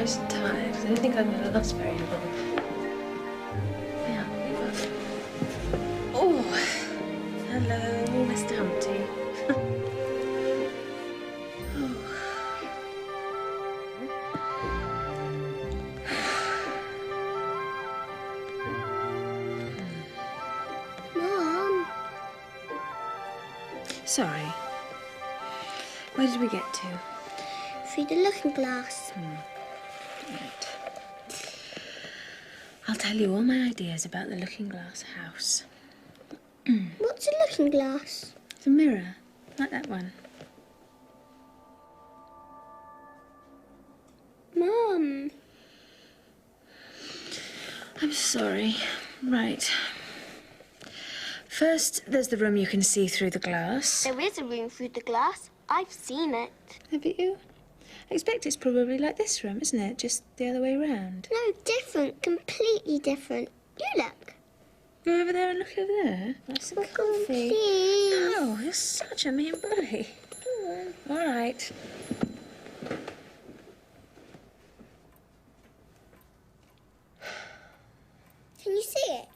nice and tired, 'cause I don't think I'm going to last very long. Yeah. Oh, hello, Mr. Humpty. Mom. Sorry. Where did we get to? Through the looking glass. Right. I'll tell you all my ideas about the looking glass house. What's a looking glass? It's a mirror, like that one. Mom. I'm sorry. Right. First, there's the room you can see through the glass. There is a room through the glass. I've seen it. Have you? I expect it's probably like this room, isn't it? Just the other way round. No, different. Completely different. You look. Go over there and look over there. Nice and comfy. Please. Oh, you're such a mean bully. All right. Can you see it?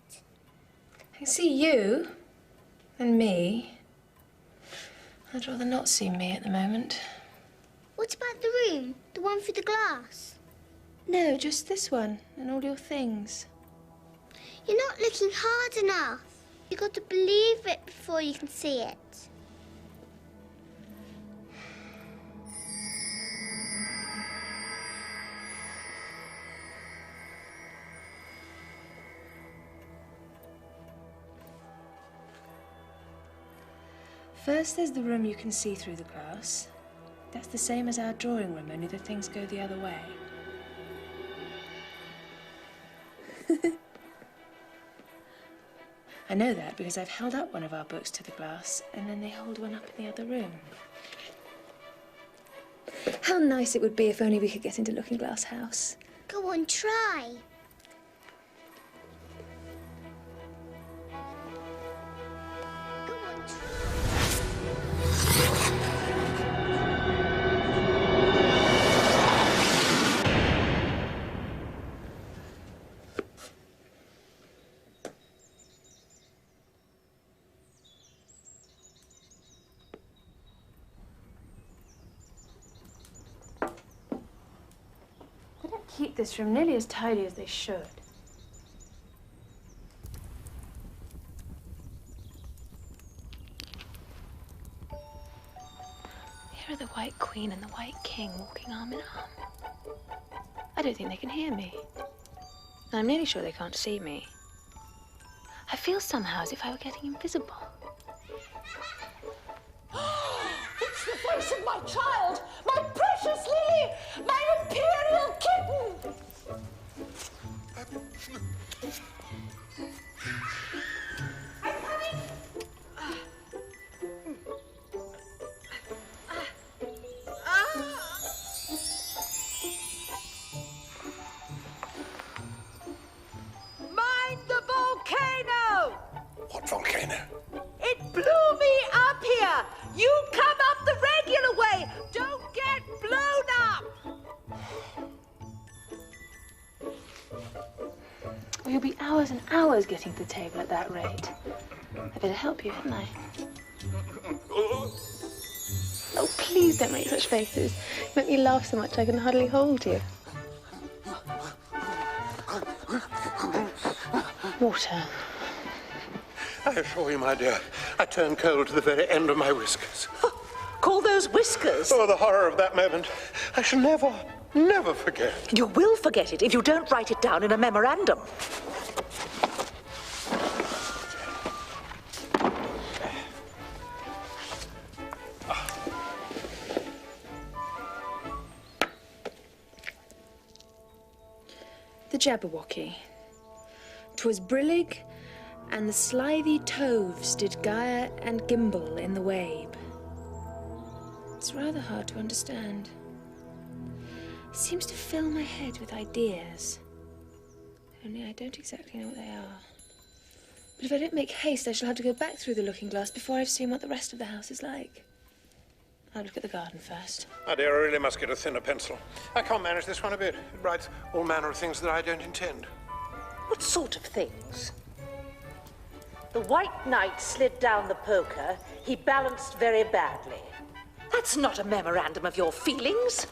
I can see you and me. I'd rather not see me at the moment. What about the room? The one through the glass? No, just this one and all your things. You're not looking hard enough. You've got to believe it before you can see it. First, there's the room you can see through the glass. That's the same as our drawing room, only the things go the other way. I know that because I've held up one of our books to the glass, and then they hold one up in the other room. How nice it would be if only we could get into Looking Glass House. Go on, try. Go on, They don't keep this room nearly as tidy as they should. Here are the White Queen and the White King walking arm in arm. I don't think they can hear me. And I'm nearly sure they can't see me. I feel somehow as if I were getting invisible. It's the face of my child, my precious Lily, my imperial kitten. I'm coming. Mind the volcano! What volcano? It blew me up here! You come up the regular way! Don't get blown up! Well, you'll be hours and hours getting to the table at that rate. I better help you, hadn't I? Oh, please don't make such faces. You make me laugh so much I can hardly hold you. Water. I assure you, my dear, I turned cold to the very end of my whiskers. Call those whiskers? Oh, the horror of that moment. I shall never, never forget. You will forget it if you don't write it down in a memorandum. The Jabberwocky. 'Twas brillig, and the slithy toves did gyre and gimble in the wabe. It's rather hard to understand. It seems to fill my head with ideas. Only I don't exactly know what they are. But if I don't make haste, I shall have to go back through the looking glass before I've seen what the rest of the house is like. I'll look at the garden first. My dear, I really must get a thinner pencil. I can't manage this one a bit. It writes all manner of things that I don't intend. What sort of things? The White Knight slid down the poker. He balanced very badly. That's not a memorandum of your feelings.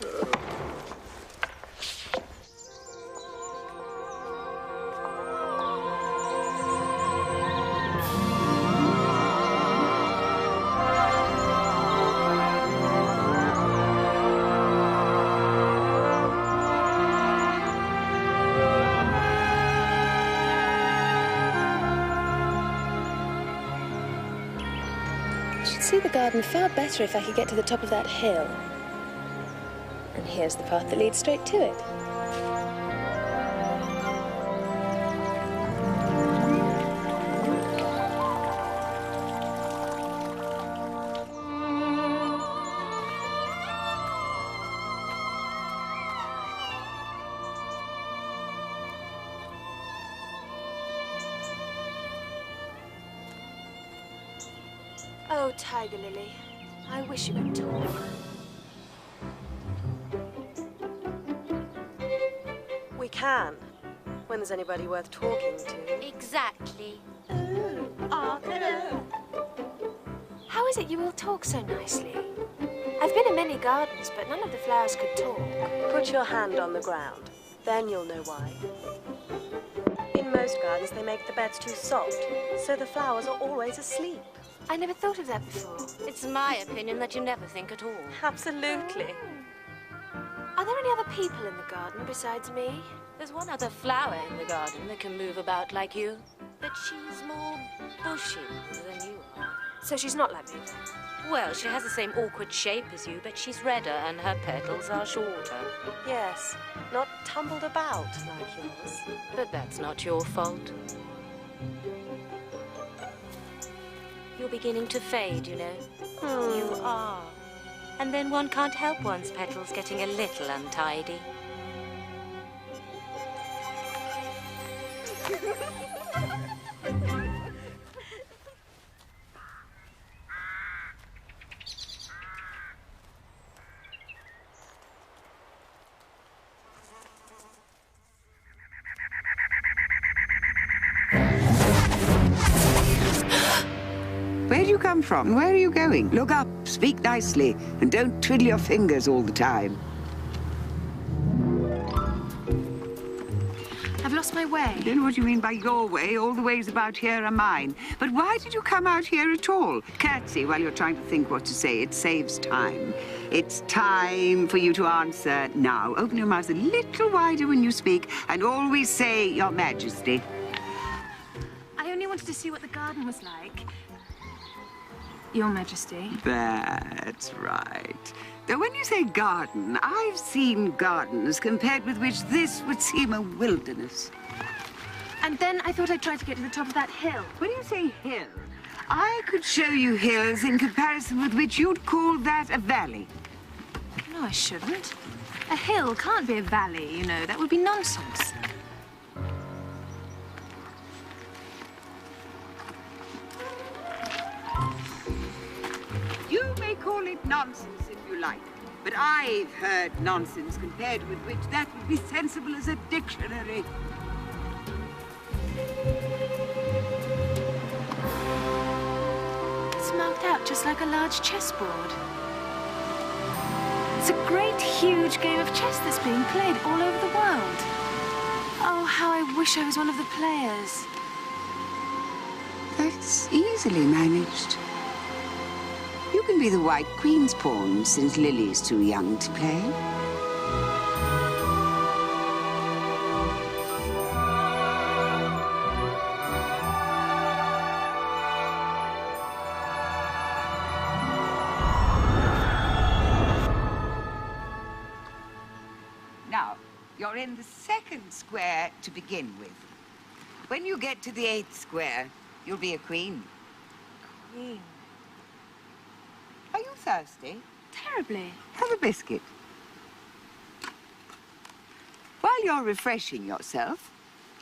See the garden far better if I could get to the top of that hill. And here's the path that leads straight to it. Oh, Tiger Lily, I wish you could talk. We can, when there's anybody worth talking to. Exactly. How is it you all talk so nicely? I've been in many gardens, but none of the flowers could talk. Put your hand on the ground, then you'll know why. In most gardens, they make the beds too soft, so the flowers are always asleep. I never thought of that before. It's my opinion that you never think at all. Absolutely. Are there any other people in the garden besides me? There's one other flower in the garden that can move about like you, but she's more bushy than you are. So she's not like me? Well, she has the same awkward shape as you, but she's redder and her petals are shorter. Yes, not tumbled about like yours. But that's not your fault. You're beginning to fade, you know. You are. And then one can't help one's petals getting a little untidy. Where do you come from? Where are you going? Look up, speak nicely, and don't twiddle your fingers all the time. I've lost my way. I don't know what you mean by your way. All the ways about here are mine. But why did you come out here at all? Curtsy while you're trying to think what to say. It saves time. It's time for you to answer now. Open your mouth a little wider when you speak, and always say, Your Majesty. I only wanted to see what the garden was like. Your Majesty. That's right. Though when you say garden, I've seen gardens compared with which this would seem a wilderness. And then I thought I'd try to get to the top of that hill. When you say hill, I could show you hills in comparison with which you'd call that a valley. No, I shouldn't. A hill can't be a valley, you know. That would be nonsense. You may call it nonsense if you like, but I've heard nonsense compared with which that would be sensible as a dictionary. It's marked out just like a large chessboard. It's a great, huge game of chess that's being played all over the world. Oh, how I wish I was one of the players. That's easily managed. You can be the White Queen's pawn, since Lily's too young to play. Now, you're in the second square to begin with. When you get to the 8th square, you'll be a queen. Queen. Are you thirsty? Terribly. Have a biscuit. While you're refreshing yourself,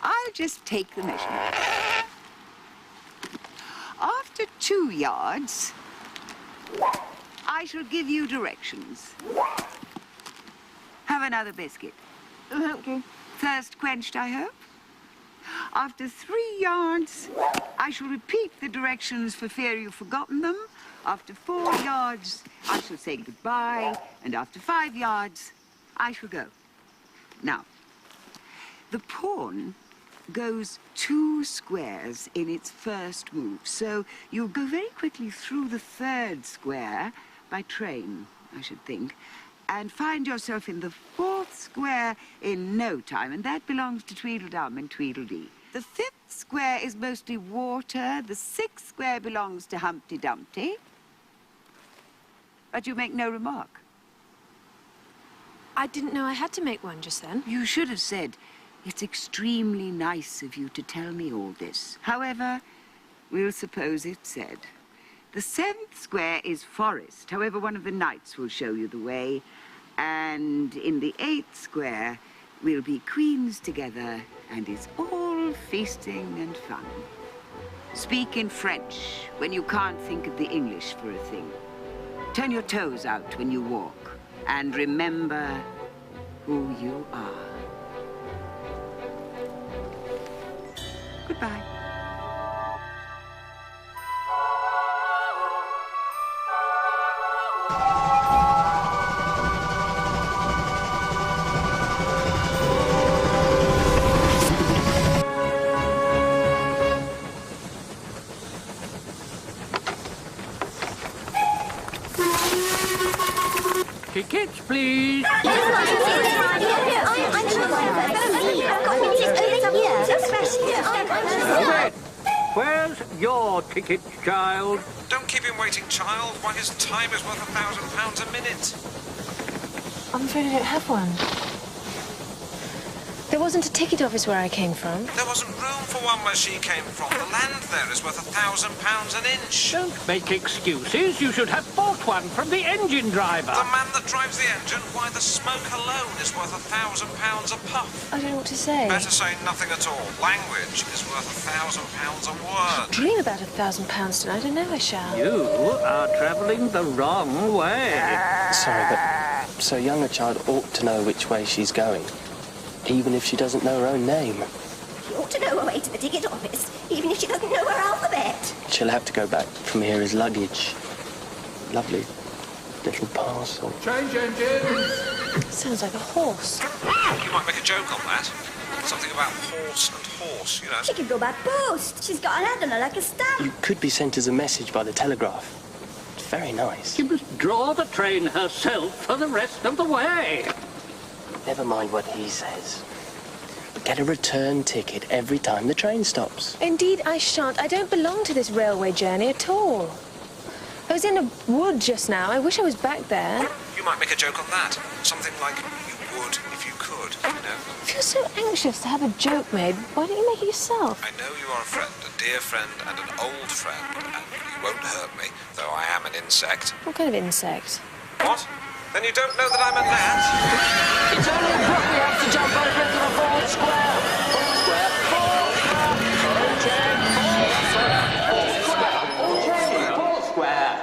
I'll just take the measurement. After 2 yards, I shall give you directions. Have another biscuit. Thank you. Thirst quenched, I hope? After 3 yards, I shall repeat the directions for fear you've forgotten them. After 4 yards, I shall say goodbye. And after 5 yards, I shall go. Now, the pawn goes 2 squares in its first move. So you'll go very quickly through the 3rd square by train, I should think, and find yourself in the 4th square in no time, and that belongs to Tweedledum and Tweedledee. The 5th square is mostly water. The 6th square belongs to Humpty Dumpty. But you make no remark. I didn't know I had to make one just then. You should have said, "It's extremely nice of you to tell me all this." However, we'll suppose it's said. The 7th square is forest. However, one of the knights will show you the way. And in the 8th square, we'll be queens together, and it's all feasting and fun. Speak in French when you can't think of the English for a thing. Turn your toes out when you walk, and remember who you are. Goodbye. Tickets, please. Where's your ticket, child? Don't keep him waiting, child. Why, his time is worth £1,000 a minute. I'm afraid I don't have one. There wasn't a ticket office where I came from. There wasn't room for one where she came from. The land there is worth £1,000 an inch. Don't make excuses. You should have bought one from the engine driver. The man that drives the engine, why, the smoke alone is worth £1,000 a puff. I don't know what to say. Better say nothing at all. Language is worth £1,000 a word. Dream about £1,000 tonight. I know I shall. You are travelling the wrong way. Sorry, but so young a child ought to know which way she's going, even if she doesn't know her own name. She ought to know her way to the ticket office, even if she doesn't know her alphabet. She'll have to go back from here as luggage. Lovely little parcel. Change engines. Sounds like a horse. You might make a joke on that. Something about horse and horse, you know. She could go by post. She's got an head on her like a stamp. You could be sent as a message by the telegraph. It's very nice. She must draw the train herself for the rest of the way. Never mind what he says. Get a return ticket every time the train stops. Indeed, I shan't. I don't belong to this railway journey at all. I was in a wood just now. I wish I was back there. You might make a joke on that. Something like, you would if you could, you know. If you're so anxious to have a joke made, why don't you make it yourself? I know you are a friend, a dear friend and an old friend, and you won't hurt me, though I am an insect. What kind of insect? What? Then you don't know that I'm a gnat? It's only appropriate to jump over into the 4th square. 4th square. 4th square.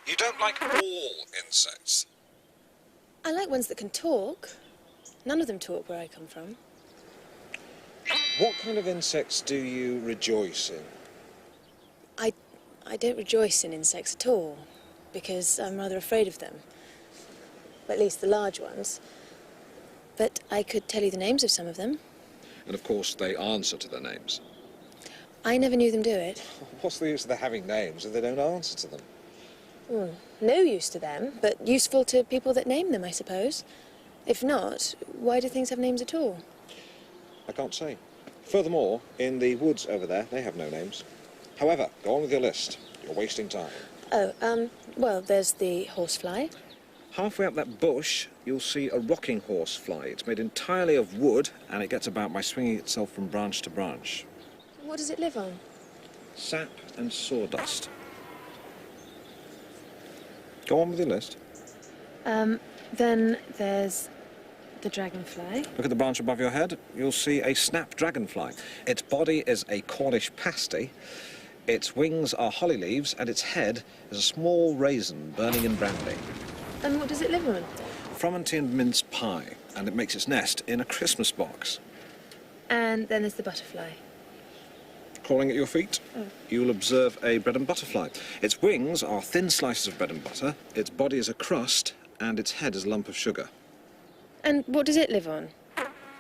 You don't like all insects. I like ones that can talk. None of them talk where I come from. What kind of insects do you rejoice in? I don't rejoice in insects at all, because I'm rather afraid of them. At least the large ones. But I could tell you the names of some of them. And of course they answer to their names. I never knew them do it. What's the use of their having names if they don't answer to them? No use to them, but useful to people that name them, I suppose. If not, why do things have names at all? I can't say. Furthermore, in the woods over there, they have no names. However, go on with your list. You're wasting time. Oh, well, there's the horsefly. Halfway up that bush, you'll see a rocking horsefly. It's made entirely of wood, and it gets about by swinging itself from branch to branch. What does it live on? Sap and sawdust. Go on with your list. Then there's the dragonfly. Look at the branch above your head. You'll see a snap dragonfly. Its body is a Cornish pasty. Its wings are holly leaves and its head is a small raisin burning in brandy. And what does it live on? Frumenty and mince pie, and it makes its nest in a Christmas box. And then there's the butterfly. Crawling at your feet, you'll observe a bread and butter fly. Its wings are thin slices of bread and butter, its body is a crust, and its head is a lump of sugar. And what does it live on?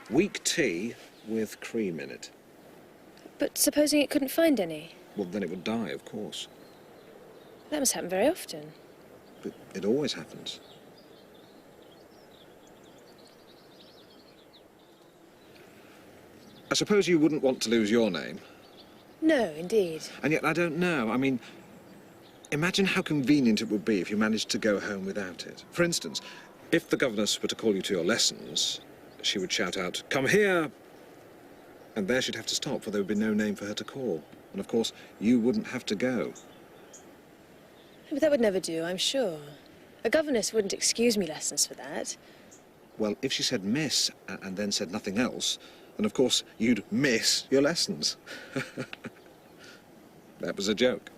Weak tea with cream in it. But supposing it couldn't find any? Well, then it would die, of course. That must happen very often. But it always happens. I suppose you wouldn't want to lose your name. No, indeed. And yet I don't know. I mean, imagine how convenient it would be if you managed to go home without it. For instance, if the governess were to call you to your lessons, she would shout out, "Come here!" And there she'd have to stop, for there would be no name for her to call. And of course, you wouldn't have to go. But that would never do, I'm sure. A governess wouldn't excuse me lessons for that. Well, if she said miss and then said nothing else, then of course you'd miss your lessons. That was a joke.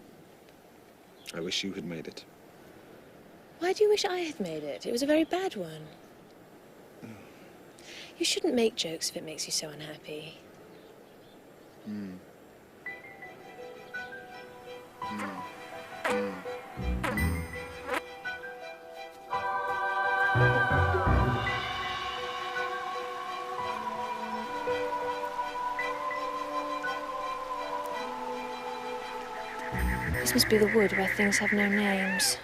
I wish you had made it. Why do you wish I had made it? It was a very bad one. You shouldn't make jokes if it makes you so unhappy. This must be the wood where things have no names.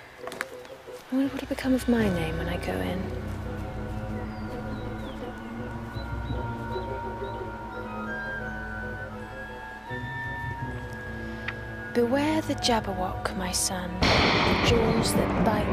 I wonder what will become of my name when I go in. Beware the Jabberwock, my son, the jaws that bite.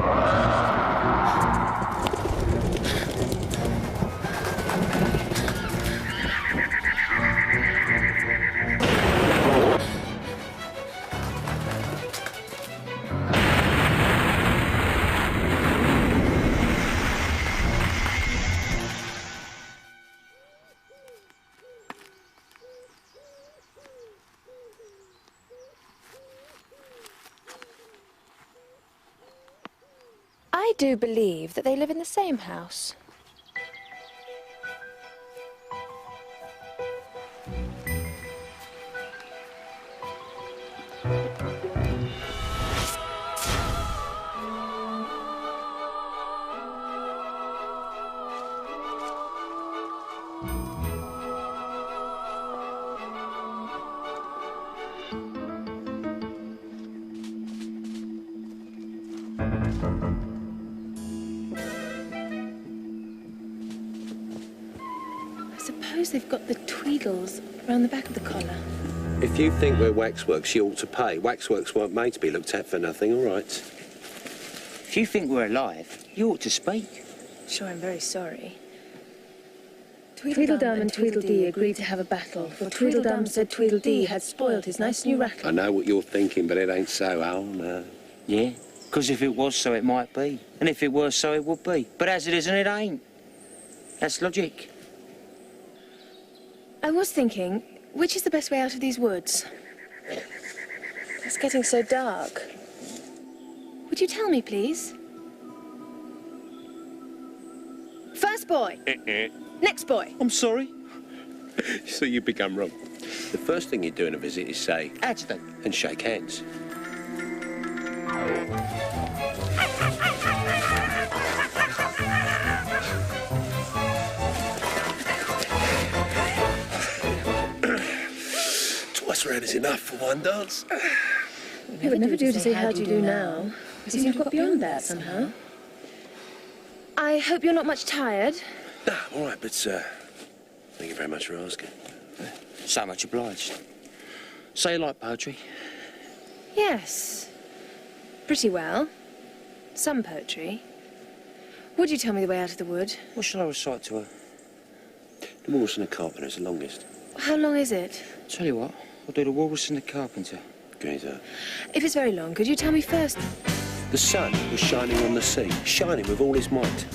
I do believe that they live in the same house. They've got the tweedles around the back of the collar. If you think we're waxworks, you ought to pay. Waxworks weren't made to be looked at for nothing, all right? If you think we're alive, you ought to speak. Sure, I'm very sorry. Tweedledum and Tweedledee agreed to have a battle, for Tweedledum said Tweedledee had spoiled his nice new rattle. I know what you're thinking, but it ain't so, Al, no. Yeah, because if it was so, it might be. And if it were so, it would be. But as it isn't, it ain't. That's logic. I was thinking, which is the best way out of these woods? It's getting so dark. Would you tell me, please? First boy. Next boy. I'm sorry. So you become wrong. The first thing you do in a visit is say, Adjutant, and shake hands. Twice round is enough for one dance. It would never do to say how do you do now. We seem to have got beyond that somehow. I hope you're not much tired. No, all right, but thank you very much for asking. So much obliged. So you like poetry? Yes. Pretty well. Some poetry. Would you tell me the way out of the wood? What shall I recite to her? The Walrus and the Carpenter is the longest. How long is it? Tell you what, I'll do the Walrus and the Carpenter. Gaze up. If it's very long, could you tell me first? The sun was shining on the sea, shining with all his might.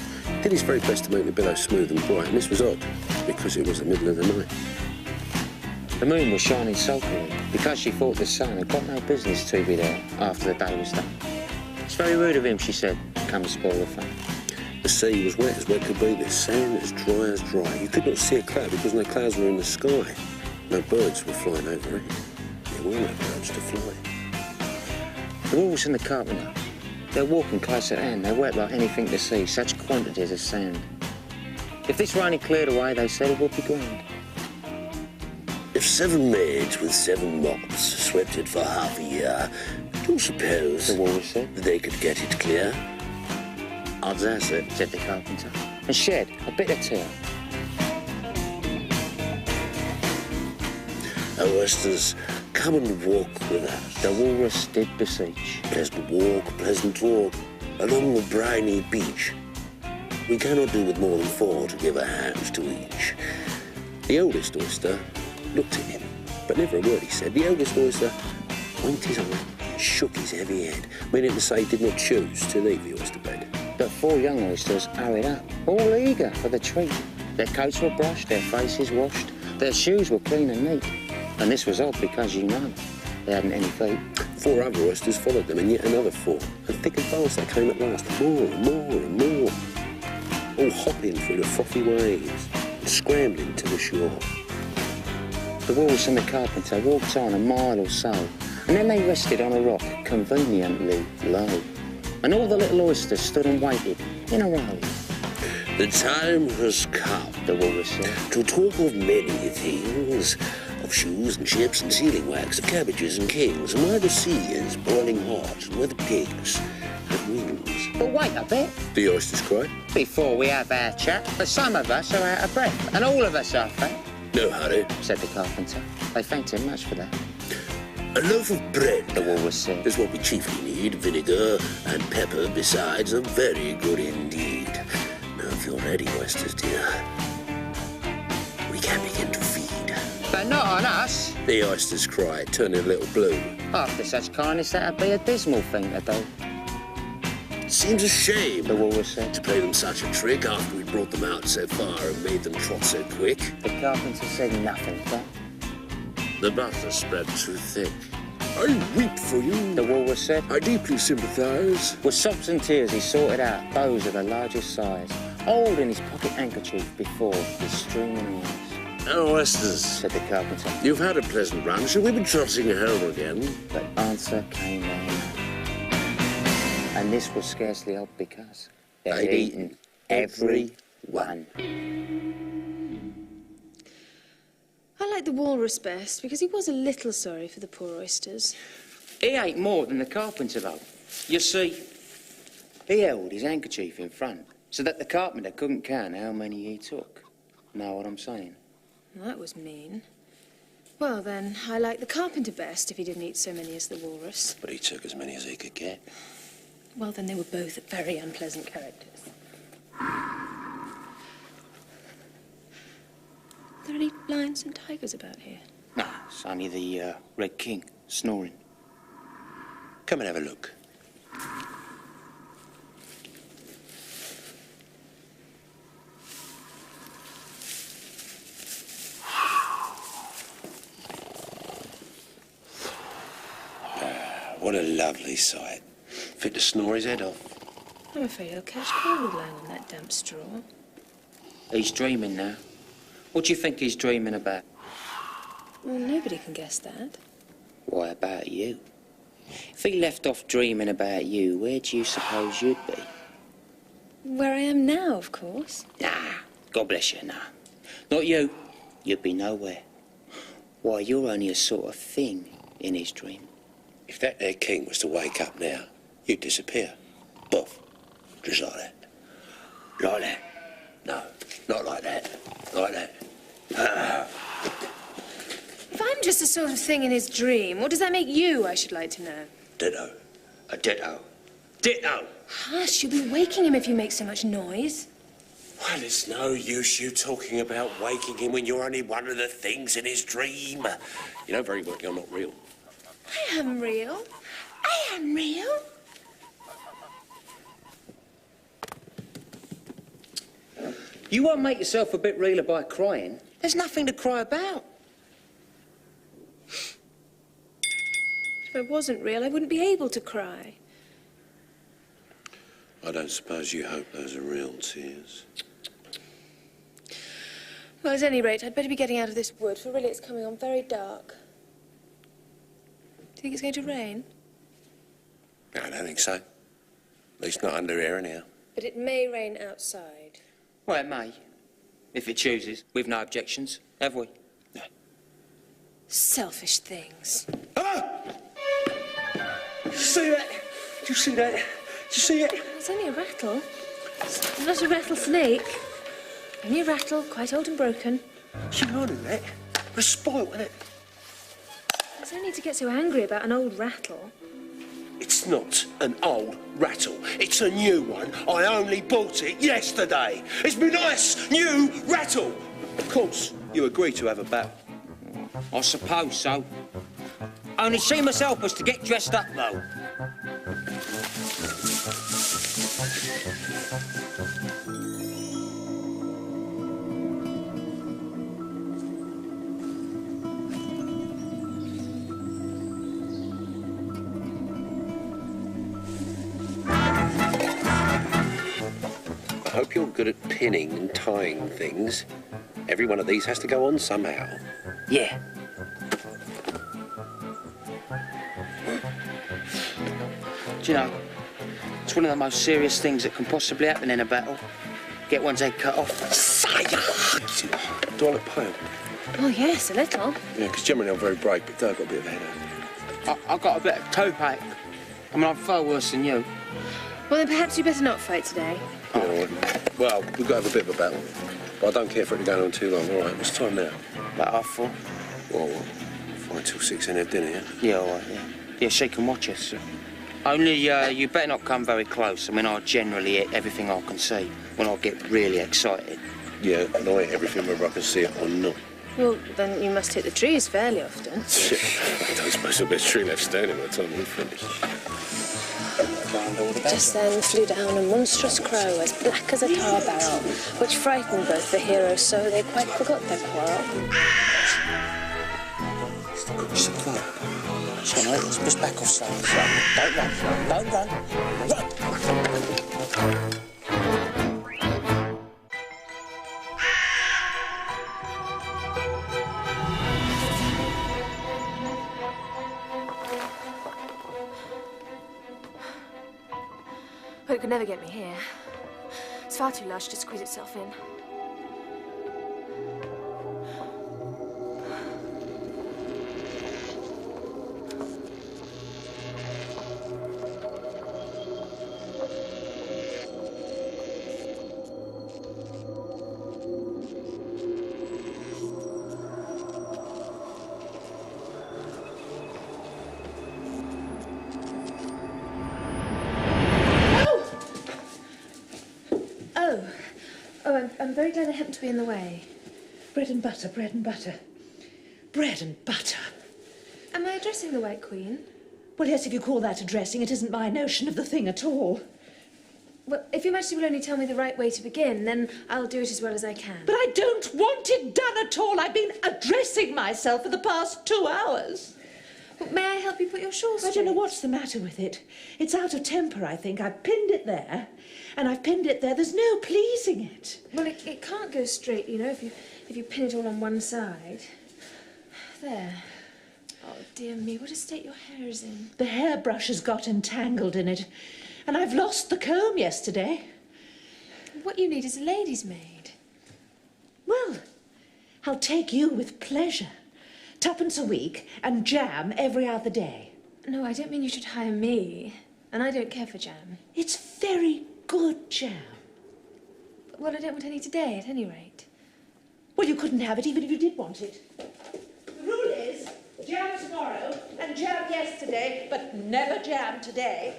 Did his very best to make the billows smooth and bright, and this was odd, because it was the middle of the night. The moon was shining sulkily because she thought the sun had got no business to be there after the day was done. It's very rude of him, she said, to come and spoil the fun. The sea was wet as wet could be, the sand as dry as dry. You could not see a cloud because no clouds were in the sky. No birds were flying over it. There were no birds to fly. The walrus and the carpenter, they're walking close at hand. They're wet like anything to see, such quantities of sand. If this rain had cleared away, they said it would be grand. If 7 maids with 7 mops swept it for half a year, do you suppose the walrus said they could get it clear? Odds as it, said the carpenter, and shed a bit of tear. Oh, Oysters, come and walk with us. The walrus did beseech. Pleasant walk, pleasant talk, along the briny beach. We cannot do with more than 4 to give a hand to each. The oldest oyster looked at him, but never a word he said. The oldest oyster winked his eye and shook his heavy head, meaning to say he did not choose to leave the oyster bed. But 4 young oysters hurried up, all eager for the treat. Their coats were brushed, their faces washed, their shoes were clean and neat. And this was odd because, you know, they hadn't any feet. 4 other oysters followed them, and yet another 4. And thick and fast they came at last, more and more and more, all hopping through the frothy waves and scrambling to the shore. The walrus and the carpenter walked on a mile or so, and then they rested on a rock conveniently low. And all the little oysters stood and waited in a row. The time has come, the walrus said, to talk of many things, of shoes and ships and sealing wax, of cabbages and kings, and why the sea is boiling hot, and where the pigs have wings. But wait a bit, the oysters cried, before we have our chat, for some of us are out of breath, and all of us are fat. No hurry, said the carpenter. They thanked him much for that. A loaf of bread, the walrus said, is what we chiefly need. Vinegar and pepper besides are very good indeed. Now, if you're ready, oysters dear, we can begin to feed. But not on us, the oysters cried, turning a little blue. After such kindness, that'd be a dismal thing to do. Seems a shame, the walrus said, to play them such a trick after we brought them out so far and made them trot so quick. The carpenter said nothing, but the butter spread too thick. I weep for you, the walrus said. I deeply sympathise. With sobs and tears, he sorted out bows of the largest size, holding his pocket handkerchief before his streaming eyes. Oh, oysters, said the carpenter, you've had a pleasant run. Shall we be trotting home again? But answer came no. And this was scarcely odd because they'd eaten every one. I like the walrus best because he was a little sorry for the poor oysters. He ate more than the carpenter, though. You see, he held his handkerchief in front so that the carpenter couldn't count how many he took. Know what I'm saying? Well, that was mean. Well, then, I like the carpenter best if he didn't eat so many as the walrus. But he took as many as he could get. Well, then they were both very unpleasant characters. Are there any lions and tigers about here? No, it's only the Red King snoring. Come and have a look. What a lovely sight. Fit to snore his head off. I'm afraid he'll catch cold lying on that damp straw. He's dreaming now. What do you think he's dreaming about? Well, nobody can guess that. Why, about you. If he left off dreaming about you, where do you suppose you'd be? Where I am now, of course. Nah, God bless you, nah. Not you. You'd be nowhere. Why, you're only a sort of thing in his dream. If that there king was to wake up now, you'd disappear. Boff. Just like that. Like that. No, not like that. Like that. If I'm just a sort of thing in his dream, what does that make you, I should like to know? Ditto. A ditto. Ditto! Hush, you'll be waking him if you make so much noise. Well, it's no use you talking about waking him when you're only one of the things in his dream. You know very well you're not real. I am real. I am real. You won't make yourself a bit realer by crying. There's nothing to cry about. If I wasn't real, I wouldn't be able to cry. I don't suppose you hope those are real tears. Well, at any rate, I'd better be getting out of this wood, for really it's coming on very dark. Do you think it's going to rain? I don't think so. At least not under here, anyhow. But it may rain outside. Well, it may. If it chooses. We've no objections, have we? No. Selfish things. Ah! Did you see that? Did you see that? Did you see it? It's only a rattle. It's not a rattlesnake. Only a rattle, quite old and broken. You know that? We're spoilt, isn't it? There's no need to get so angry about an old rattle. It's not an old rattle. It's a new one. I only bought it yesterday. It's my nice new rattle. Of course, you agree to have a battle. I suppose so. Only she must help us to get dressed up, though. I hope you're good at pinning and tying things. Every one of these has to go on somehow. Yeah. Do you know, it's one of the most serious things that can possibly happen in a battle. Get one's head cut off. Do I look pale? Oh, yes, a little. Yeah, because generally I'm very brave, but I've got a bit of a headache. I've got a bit of toothache. I mean, I'm far worse than you. Well, then perhaps you better not fight today. All right. Well, we've got to have a bit of a battle. But I don't care for it to go on too long. All right, what's the time now? About 4:30. Well, 5 till 6 and have dinner, yeah? Yeah, all right, yeah. Yeah, she can watch us. Only, you better not come very close. I mean, I generally hit everything I can see when I get really excited. Yeah, and I hit everything whether I can see it or not. Well, then you must hit the trees fairly often. I don't suppose there'll be a tree left standing by the time we finish. Just then flew down a monstrous crow as black as a tar barrel, which frightened both the heroes so they quite forgot their quarrel. Stop that. It's all right, let's just back off slowly. Don't run, don't run. Run! But it could never get me here. It's far too large to squeeze itself in. I'm very glad I happened to be in the way. Bread and butter, bread and butter. Bread and butter. Am I addressing the White Queen? Well, yes, if you call that addressing, it isn't my notion of the thing at all. Well, if Your Majesty will only tell me the right way to begin, then I'll do it as well as I can. But I don't want it done at all. I've been addressing myself for the past 2 hours. Well, may I help you put your shawl straight? I don't know what's the matter with it. It's out of temper, I think. I've pinned it there, and I've pinned it there. There's no pleasing it. Well, it can't go straight, you know, if you pin it all on one side. There. Oh, dear me, what a state your hair is in. The hairbrush has got entangled in it, and I've lost the comb yesterday. What you need is a lady's maid. Well, I'll take you with pleasure. 2p a week and jam every other day. No, I don't mean you should hire me. And I don't care for jam. It's very good jam. Well, I don't want any today, at any rate. Well, you couldn't have it even if you did want it. The rule is jam tomorrow and jam yesterday, but never jam today.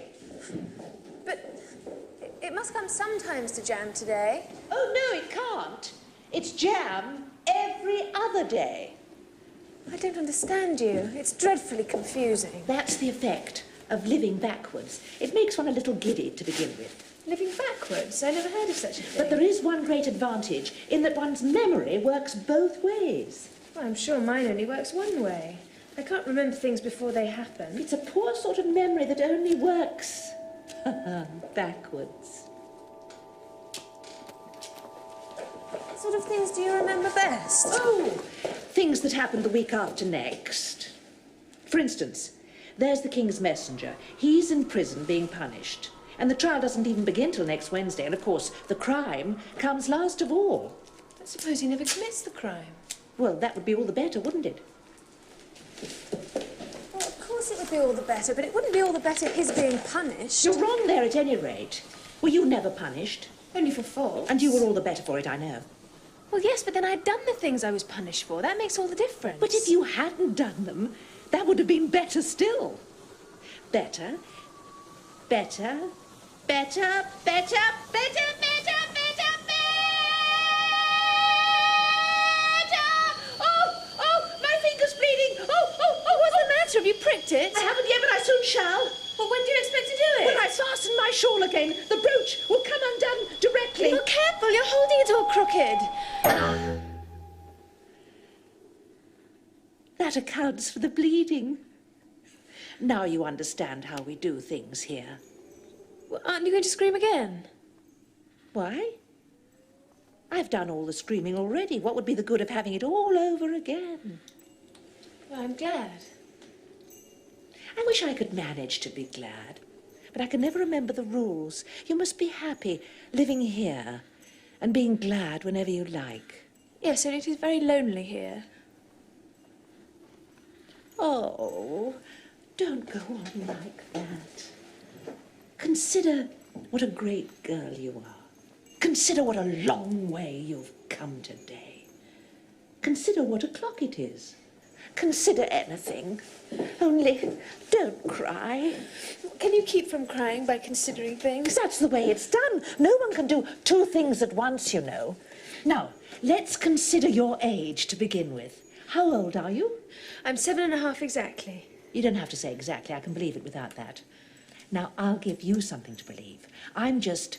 But it must come sometimes to jam today. Oh, no, it can't. It's jam every other day. I don't understand you. It's dreadfully confusing. That's the effect of living backwards. It makes one a little giddy to begin with. Living backwards? I never heard of such a thing. But there is one great advantage in that one's memory works both ways. Well, I'm sure mine only works one way. I can't remember things before they happen. It's a poor sort of memory that only works backwards. What sort of things do you remember best? Oh, things that happened the week after next. For instance, there's the King's Messenger. He's in prison being punished. And the trial doesn't even begin till next Wednesday. And, of course, the crime comes last of all. I suppose he never commits the crime. Well, that would be all the better, wouldn't it? Well, of course it would be all the better, but it wouldn't be all the better his being punished. You're wrong there at any rate. Were you never punished? Only for faults. And you were all the better for it, I know. Well, yes, but then I'd done the things I was punished for. That makes all the difference. But if you hadn't done them, that would have been better still. Better, better, better, better, better, better, better, better! Oh, my finger's bleeding! Oh, what's the matter? Have you pricked it? I haven't yet, but I soon shall. Well, when do you expect to do it? When I fasten my shawl again, the brooch will come undone directly. Well, careful, you're holding it all crooked. That accounts for the bleeding. Now you understand how we do things here. Well, aren't you going to scream again? Why? I've done all the screaming already. What would be the good of having it all over again? Well, I'm glad. I wish I could manage to be glad, but I can never remember the rules. You must be happy living here and being glad whenever you like. Yes, and it is very lonely here. Oh, don't go on like that. Consider what a great girl you are. Consider what a long way you've come today. Consider what o'clock it is. Consider anything. Only don't cry. Can you keep from crying by considering things? That's the way it's done. No one can do two things at once, you know. Now, let's consider your age to begin with. How old are you? I'm 7.5 exactly. You don't have to say exactly. I can believe it without that. Now, I'll give you something to believe. I'm just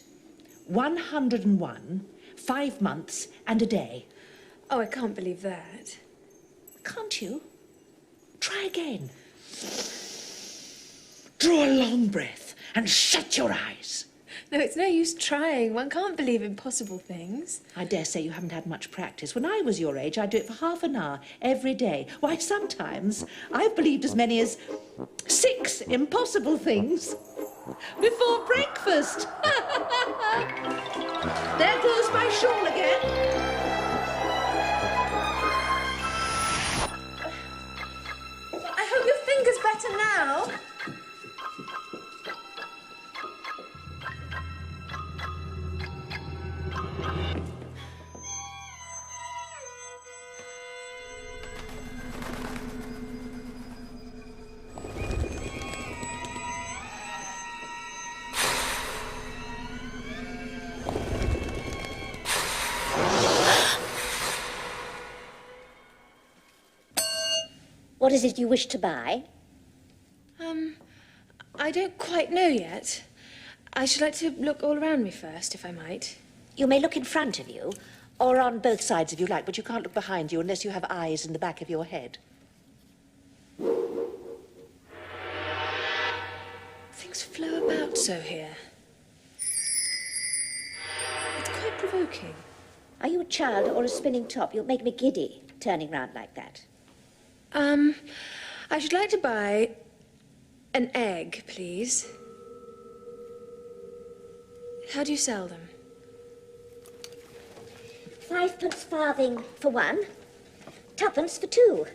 101, 5 months and a day. Oh, I can't believe that. Can't you? Try again. Draw a long breath and shut your eyes. No, it's no use trying. One can't believe impossible things. I dare say you haven't had much practice. When I was your age, I'd do it for half an hour every day. Why, sometimes I've believed as many as 6 impossible things before breakfast. There goes my shawl again. I hope your finger's better now. What is it you wish to buy? I don't quite know yet. I should like to look all around me first, if I might. You may look in front of you. Or on both sides if you like, but you can't look behind you unless you have eyes in the back of your head. Things flow about so here. It's quite provoking. Are you a child or a spinning top? You'll make me giddy, turning round like that. I should like to buy an egg, please. How do you sell them? 5 farthing for one, 2 for 2.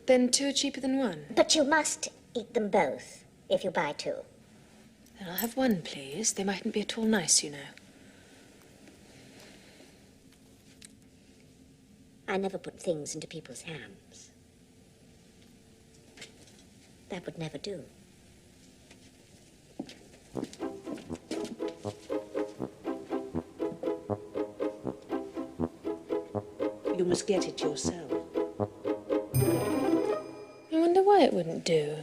Then 2 are cheaper than 1. But you must eat them both if you buy 2. Then I'll have 1, please. They mightn't be at all nice, you know. I never put things into people's hands. That would never do. You must get it yourself. I wonder why it wouldn't do.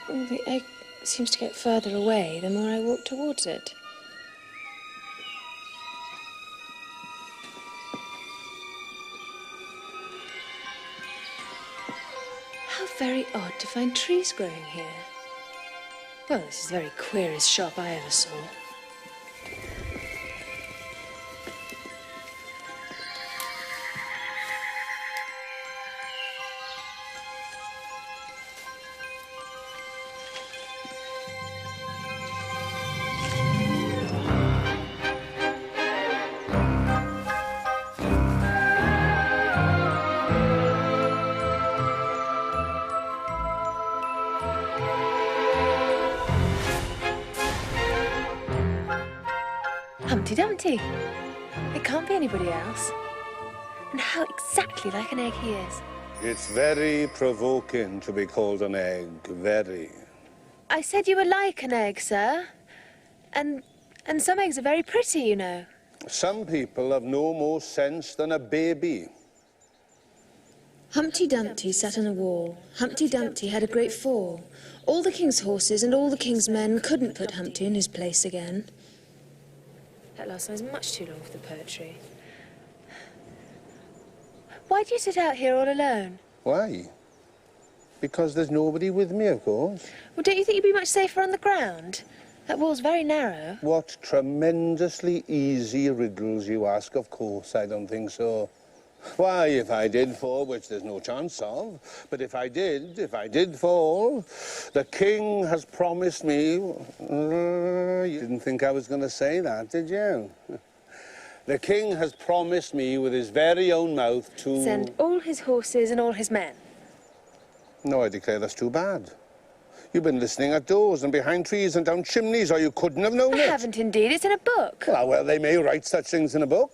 Well, the egg seems to get further away the more I walk towards it. very odd to find trees growing here. Well, this is the very queerest shop I ever saw. Humpty Dumpty. It can't be anybody else. And how exactly like an egg he is. It's very provoking to be called an egg, very. I said you were like an egg, sir. And some eggs are very pretty, you know. Some people have no more sense than a baby. Humpty Dumpty sat on a wall. Humpty Dumpty had a great fall. All the king's horses and all the king's men couldn't put Humpty in his place again. That last line is much too long for the poetry. Why do you sit out here all alone? Why? Because there's nobody with me, of course. Well, don't you think you'd be much safer on the ground? That wall's very narrow. What tremendously easy riddles you ask. Of course, I don't think so. Why, if I did fall, which there's no chance of, but if I did fall, the king has promised me... you didn't think I was going to say that, did you? The king has promised me with his very own mouth to... Send all his horses and all his men. No, I declare that's too bad. You've been listening at doors and behind trees and down chimneys, or you couldn't have known it. I haven't indeed. It's in a book. Well, they may write such things in a book.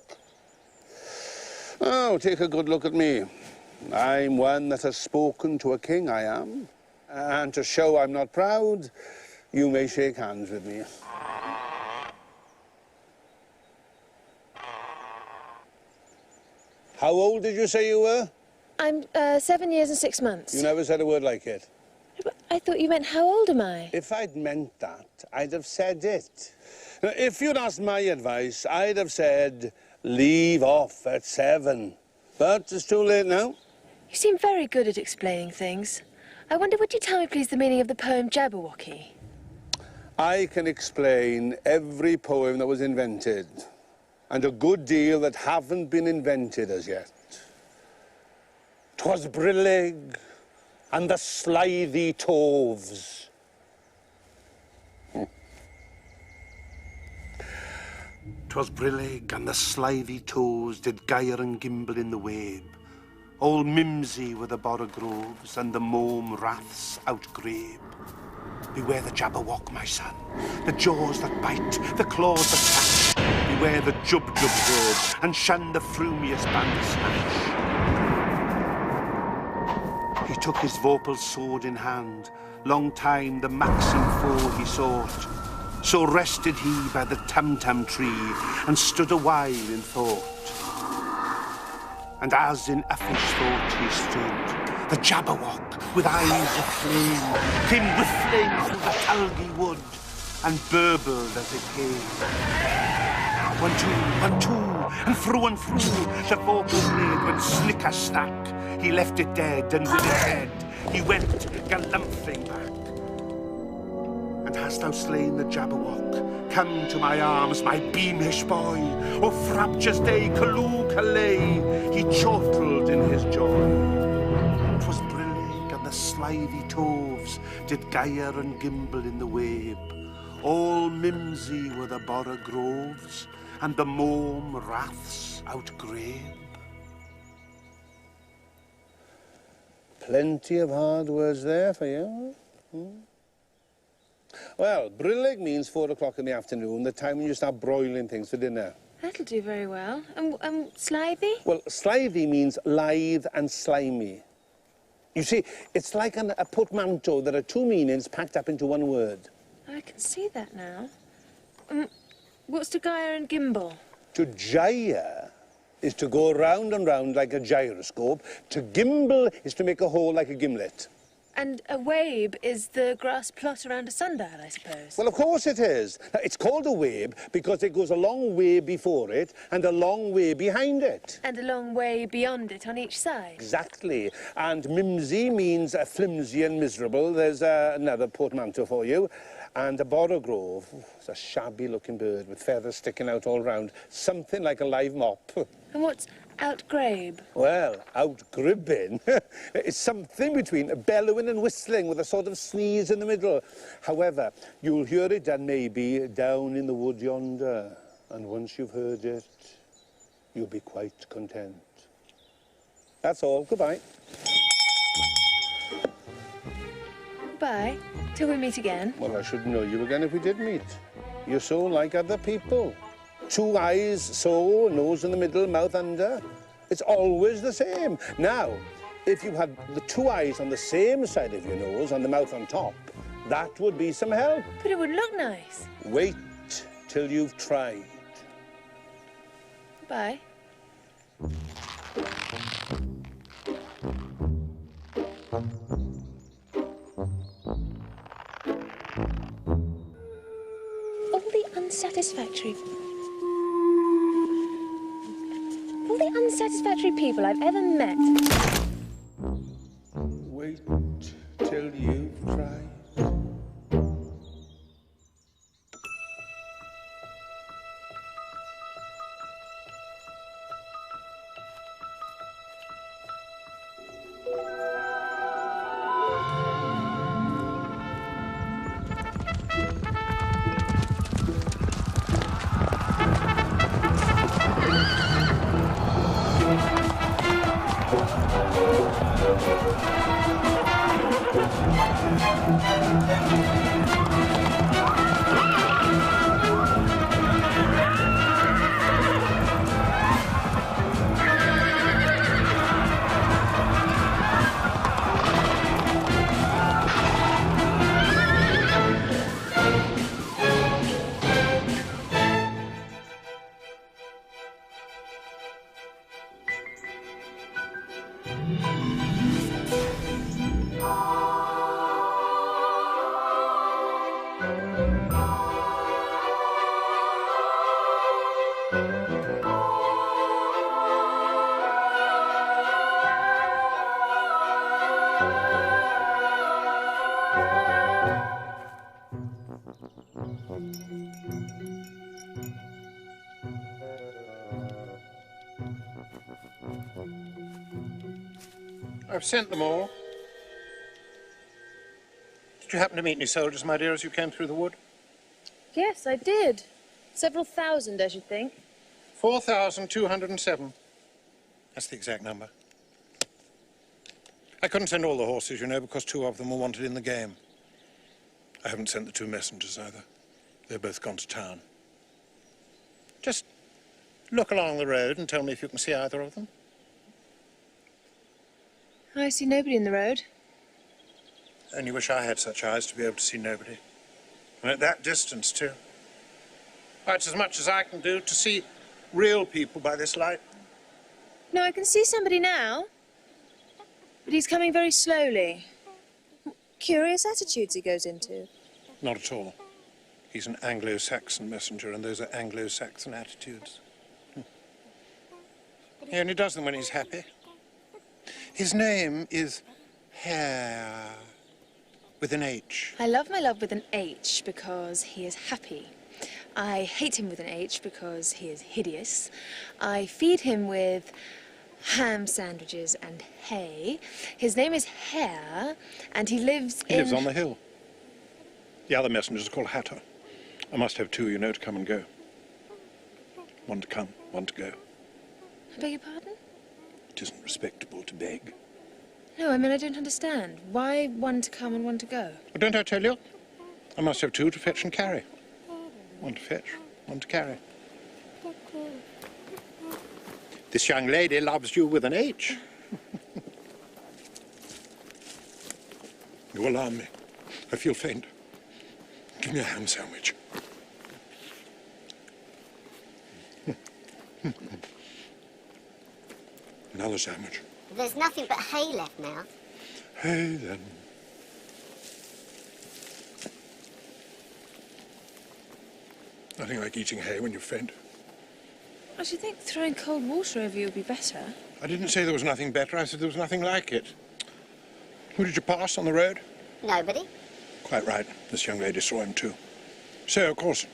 Oh, take a good look at me. I'm one that has spoken to a king, I am. And to show I'm not proud, you may shake hands with me. How old did you say you were? I'm 7 years and 6 months. You never said a word like it. I thought you meant how old am I? If I'd meant that, I'd have said it. Now, if you'd asked my advice, I'd have said... leave off at 7. But it's too late now. You seem very good at explaining things. I wonder, would you tell me, please, the meaning of the poem Jabberwocky? I can explain every poem that was invented, and a good deal that haven't been invented as yet. 'Twas brillig and the slithy toves. 'Twas brillig and the slithy toves did gyre and gimble in the wabe. Old Mimsy were the borogroves and the mome raths outgrabe. Beware the Jabberwock, my son, the jaws that bite, the claws that catch. Beware the Jub-Jub bird and shun the frumious bandersnatch. He took his vorpal sword in hand, long time the maxim foe he sought. So rested he by the Tum-Tum tree and stood a while in thought. And as in uffish thought he stood, the Jabberwock, with eyes of flame, came whiffling through the tulgey wood and burbled as it came. 1, 2, 1, 2, and through the vorpal blade went snicker-snack. He left it dead, and with its head he went galumphing back. And hast thou slain the Jabberwock? Come to my arms, my beamish boy. O frabjous day, Callooh Callay, he chortled in his joy. 'Twas brillig and the slithy toves did gyre and gimble in the wabe. All Mimsy were the borogroves, and the mome raths outgrabe. Plenty of hard words there for you. Well, brillig means 4 o'clock in the afternoon, the time when you start broiling things for dinner. That'll do very well. And slithy? Well, slithy means lithe and slimy. You see, it's like a portmanteau. There are 2 meanings packed up into 1 word. I can see that now. What's to gyre and gimble? To gyre is to go round and round like a gyroscope. To gimble is to make a hole like a gimlet. And a wabe is the grass plot around a sundial, I suppose. Well, of course it is. It's called a wabe because it goes a long way before it and a long way behind it. And a long way beyond it on each side. Exactly. And mimsy means flimsy and miserable. There's another portmanteau for you. And a borogrove. It's a shabby-looking bird with feathers sticking out all round. Something like a live mop. And what's outgrabe? Well, outgribbing is something between bellowing and whistling with a sort of sneeze in the middle. However, you'll hear it done maybe down in the wood yonder. And once you've heard it, you'll be quite content. That's all. Goodbye. Goodbye. Till we meet again. Well, I should know you again if we did meet. You're so like other people. 2 eyes, so, nose in the middle, mouth under. It's always the same. Now, if you had the 2 eyes on the same side of your nose and the mouth on top, that would be some help. But it would look nice. Wait till you've tried. Bye. All the unsatisfactory people I've ever met. Wait till you've tried. I've sent them all. Did you happen to meet any soldiers, my dear, as you came through the wood? Yes, I did. Several thousand, I should think. 4,207. That's the exact number. I couldn't send all the horses, you know, because 2 of them were wanted in the game. I haven't sent the 2 messengers either. They're both gone to town. Just look along the road and tell me if you can see either of them. I see nobody in the road. Only wish I had such eyes to be able to see nobody. And at that distance, too. That's as much as I can do to see real people by this light. No, I can see somebody now. But he's coming very slowly. Curious attitudes he goes into. Not at all. He's an Anglo-Saxon messenger, and those are Anglo-Saxon attitudes. He only does them when he's happy. His name is Hare, with an H. I love my love with an H because he is happy. I hate him with an H because he is hideous. I feed him with ham sandwiches and hay. His name is Hare, and he lives in... He lives on the hill. The other messengers are called Hatter. I must have 2, you know, to come and go. One to come, one to go. I beg your pardon? It isn't respectable to beg. No, I mean, I don't understand. Why one to come and one to go? Well, don't I tell you? I must have 2 to fetch and carry. One to fetch, one to carry. This young lady loves you with an H. You alarm me. I feel faint. Give me a ham sandwich. Another sandwich. There's nothing but hay left now. Hay, then. Nothing like eating hay when you faint. I should think throwing cold water over you would be better. I didn't say there was nothing better. I said there was nothing like it. Who did you pass on the road? Nobody. Quite right. This young lady saw him too. So, of course,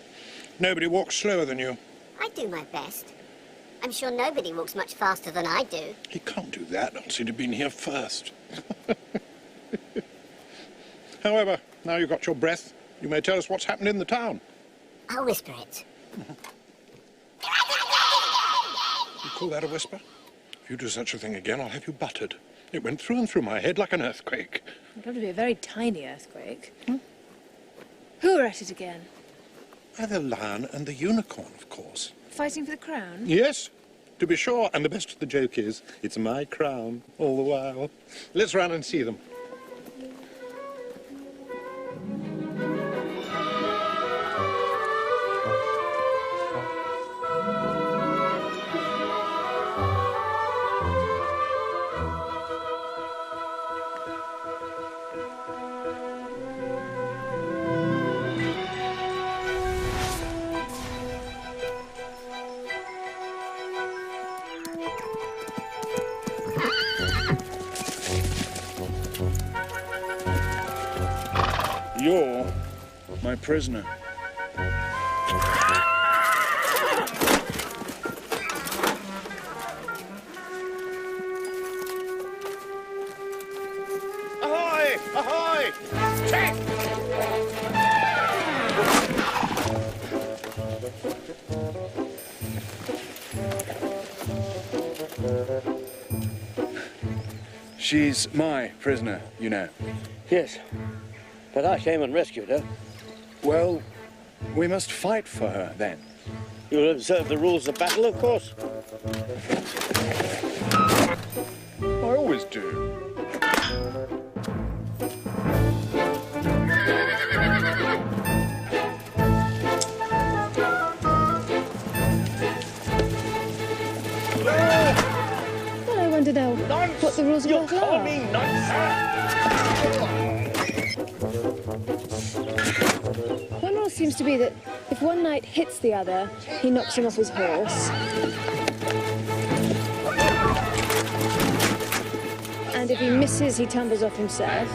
nobody walks slower than you. I do my best. I'm sure nobody walks much faster than I do. He can't do that. He'd have been here first. However, now you've got your breath, you may tell us what's happened in the town. I'll whisper it. You call that a whisper? If you do such a thing again, I'll have you buttered. It went through and through my head like an earthquake. It'd have to be a very tiny earthquake. Who are at it again? The lion and the unicorn, of course. Fighting for the crown? Yes, to be sure. And the best of the joke is, it's my crown all the while. Let's run and see them. You're my prisoner. Ahoy! Ahoy! Check! She's my prisoner, you know. Yes, but I came and rescued her. Well, we must fight for her, then. You'll observe the rules of battle, of course. I always do. Well, I wonder now what the rules of battle are. One rule seems to be that if one knight hits the other, he knocks him off his horse. And if he misses, he tumbles off himself.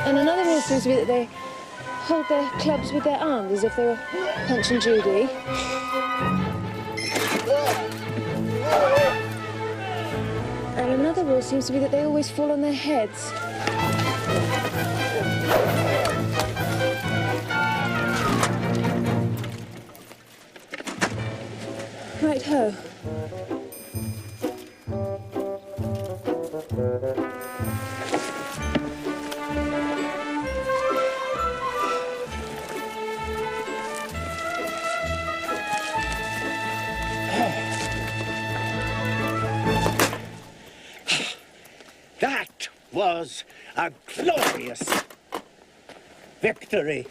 And another rule seems to be that they hold their clubs with their arms as if they were Punch and Judy. And another rule seems to be that they always fall on their heads. Right ho. That was a glorious victory,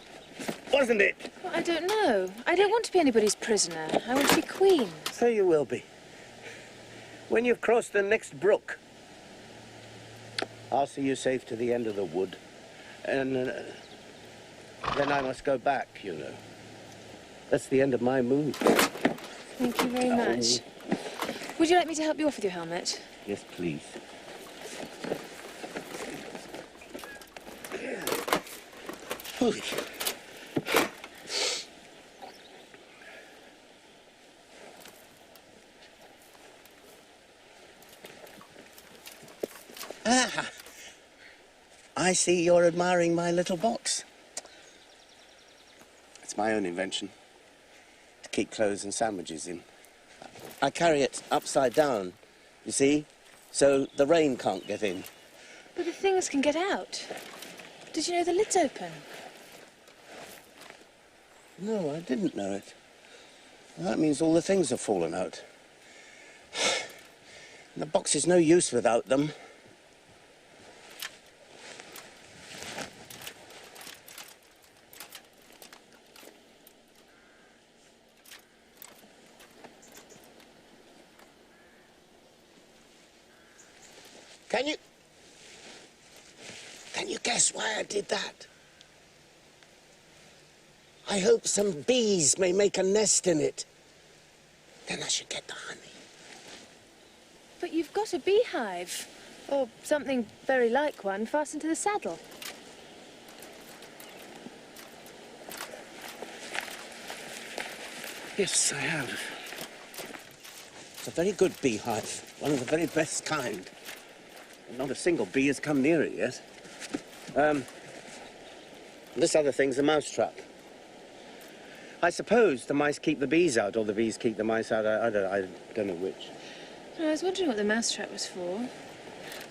wasn't it? Well, I don't know. I don't want to be anybody's prisoner. I want to be queen. So you will be. When you've crossed the next brook, I'll see you safe to the end of the wood. And then I must go back, you know. That's the end of my move. Thank you very much. Would you like me to help you off with your helmet? Yes, please. Holy. Ah, I see you're admiring my little box. It's my own invention, to keep clothes and sandwiches in. I carry it upside down, you see, so the rain can't get in. But the things can get out. Did you know the lid's open? No, I didn't know it. Well, that means all the things have fallen out. And the box is no use without them. Can you guess why I did that? I hope some bees may make a nest in it. Then I should get the honey. But you've got a beehive, or something very like one, fastened to the saddle. Yes, I have. It's a very good beehive, one of the very best kind. Not a single bee has come near it yet. This other thing's a mousetrap. I suppose the mice keep the bees out, or the bees keep the mice out. I don't know which. I was wondering what the mousetrap was for.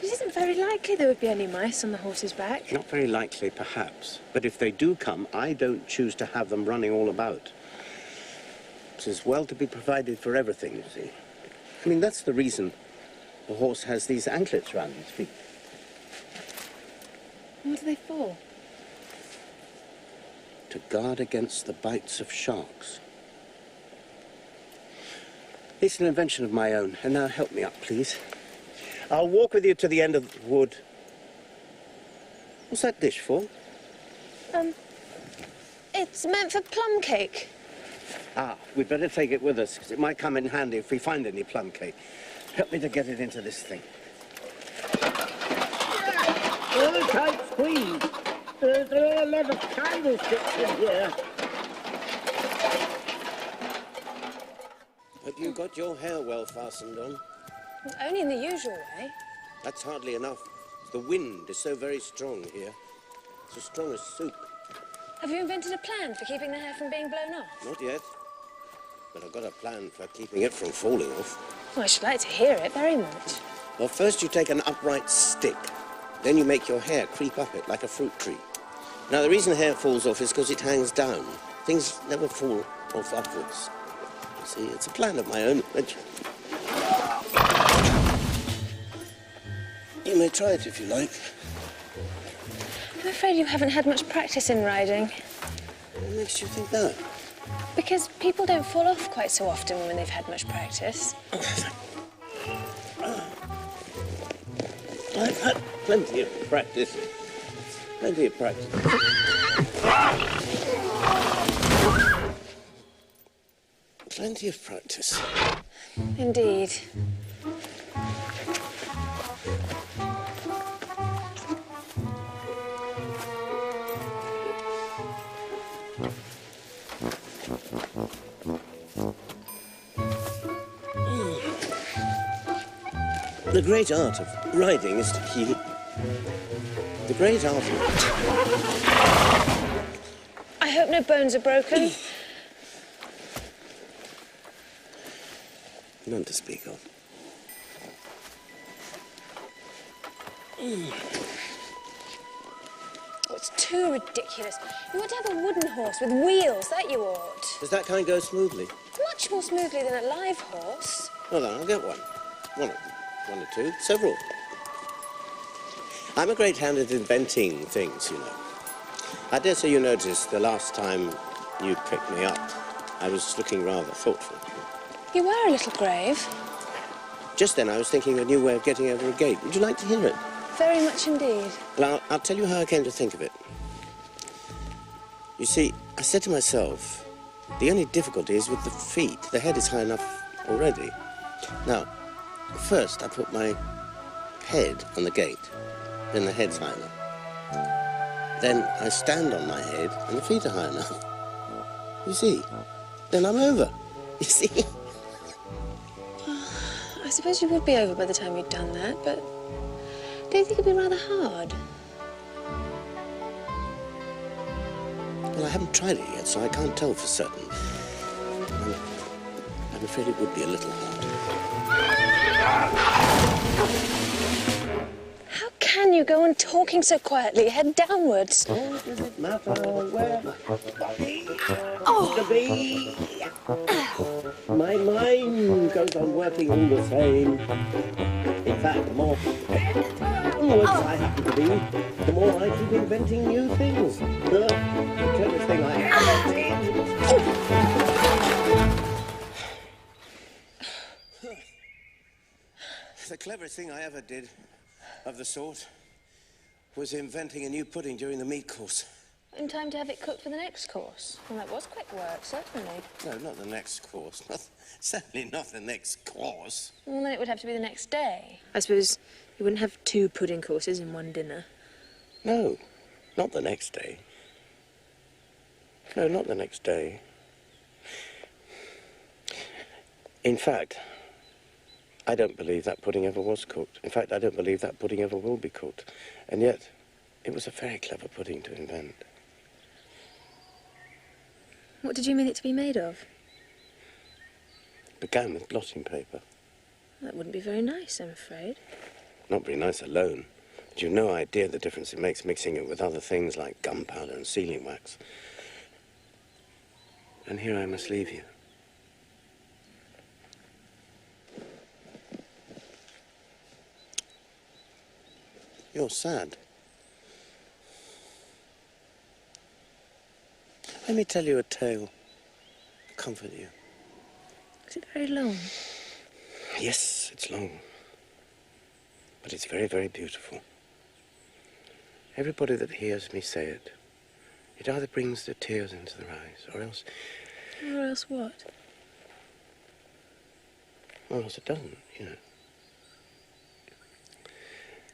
It isn't very likely there would be any mice on the horse's back. Not very likely, perhaps. But if they do come, I don't choose to have them running all about. It is well to be provided for everything, you see. I mean, that's the reason the horse has these anklets round his feet. What are they for? To guard against the bites of sharks. It's an invention of my own. And now help me up, please. I'll walk with you to the end of the wood. What's that dish for? It's meant for plum cake. Ah, we'd better take it with us, because it might come in handy if we find any plum cake. Help me to get it into this thing. Oh, tight squeeze. There are a lot of candlesticks in here. But you got your hair well fastened on. Well, only in the usual way. That's hardly enough. The wind is so very strong here. It's as strong as soup. Have you invented a plan for keeping the hair from being blown off? Not yet. But I've got a plan for keeping it from falling off. Well, I should like to hear it very much. Well, first you take an upright stick. Then you make your hair creep up it like a fruit tree. Now, the reason hair falls off is because it hangs down. Things never fall off upwards. See, it's a plan of my own. You may try it if you like. I'm afraid you haven't had much practice in riding. What makes you think that? Because people don't fall off quite so often when they've had much practice. I've had plenty of practice. Plenty of practice. Plenty of practice. Indeed. The great art of riding is to keep... The great art of... I hope no bones are broken. None to speak of. Oh, it's too ridiculous. You ought to have a wooden horse with wheels, that you ought. Does that kind go smoothly? Much more smoothly than a live horse. Well, then, I'll get one. One or two, several. I'm a great hand at inventing things, you know. I dare say you noticed the last time you picked me up, I was looking rather thoughtful. You were a little grave. Just then I was thinking of a new way of getting over a gate. Would you like to hear it? Very much indeed. Well, I'll tell you how I came to think of it. You see, I said to myself, the only difficulty is with the feet. The head is high enough already. Now, first I put my head on the gate, then the head's high enough. Then I stand on my head and the feet are high enough. You see? Then I'm over. You see? I suppose you would be over by the time you'd done that, but don't you think it'd be rather hard? Well, I haven't tried it yet, so I can't tell for certain. I'm afraid it would be a little hard. How can you go on talking so quietly, head downwards? Oh, does it matter where to be? My mind goes on working all the same. In fact, the more onwards I happen to be, the more I keep inventing new things. The cleverest thing I ever did. The cleverest thing I ever did of the sort was inventing a new pudding during the meat course. In time to have it cooked for the next course. Well, that was quick work, certainly. No, not the next course. Certainly not the next course. Well, then it would have to be the next day. I suppose you wouldn't have 2 pudding courses in one dinner. No, not the next day. No, not the next day. In fact, I don't believe that pudding ever was cooked. In fact, I don't believe that pudding ever will be cooked. And yet, it was a very clever pudding to invent. What did you mean it to be made of? It began with blotting paper. That wouldn't be very nice, I'm afraid. Not very nice alone. But you've no idea the difference it makes mixing it with other things like gunpowder and sealing wax. And here I must leave you. You're sad. Let me tell you a tale to comfort you. Is it very long? Yes, it's long. But it's very, very beautiful. Everybody that hears me say it, it either brings the tears into their eyes, or else... Or else what? Or else it doesn't, you know.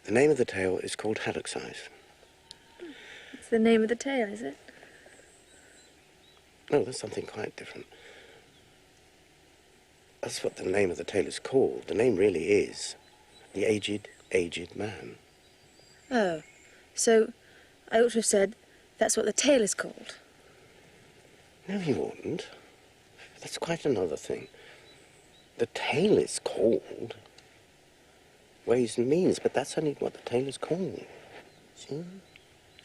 The name of the tale is called Haddock's Eyes. It's the name of the tale, is it? No, that's something quite different. That's what the name of the tale is called. The name really is The Aged Man. Oh, so I ought to have said that's what the tale is called. No, you oughtn't. That's quite another thing. The tale is called Ways and Means, but that's only what the tale is called. See?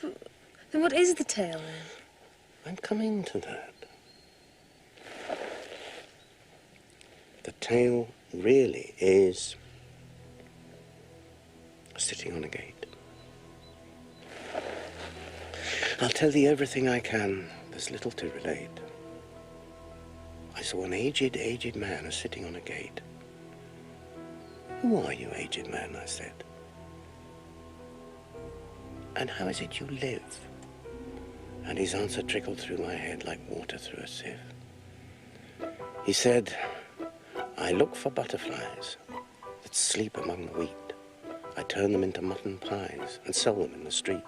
Then what is the tale, then? I'm coming to that. The tale really is sitting on a gate. I'll tell thee everything I can. There's little to relate. I saw an aged man sitting on a gate. Who are you, aged man? I said. And how is it you live? And his answer trickled through my head like water through a sieve. He said, I look for butterflies that sleep among the wheat. I turn them into mutton pies and sell them in the street.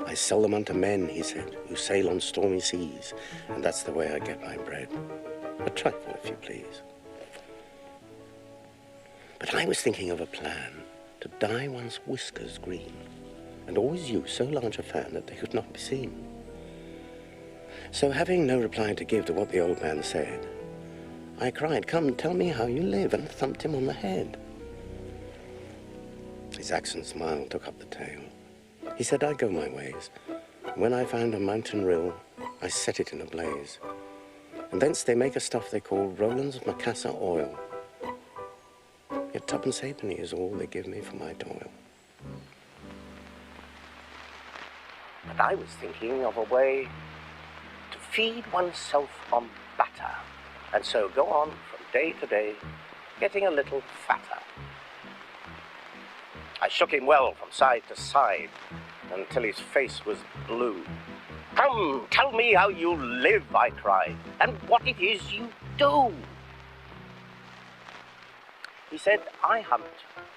I sell them unto men, he said, who sail on stormy seas, and that's the way I get my bread. A trifle, if you please. But I was thinking of a plan to dye one's whiskers green, and always use so large a fan that they could not be seen. So having no reply to give to what the old man said, I cried, come, tell me how you live, and thumped him on the head. His accent smile took up the tale. He said, I go my ways. When I found a mountain rill, I set it in a blaze. And thence they make a stuff they call Rowland's Macassar oil. Yet 2.5 halfpenny is all they give me for my toil. But I was thinking of a way to feed oneself on batter, and so go on from day to day, getting a little fatter. I shook him well from side to side until his face was blue. Come, tell me how you live, I cried, and what it is you do. He said, I hunt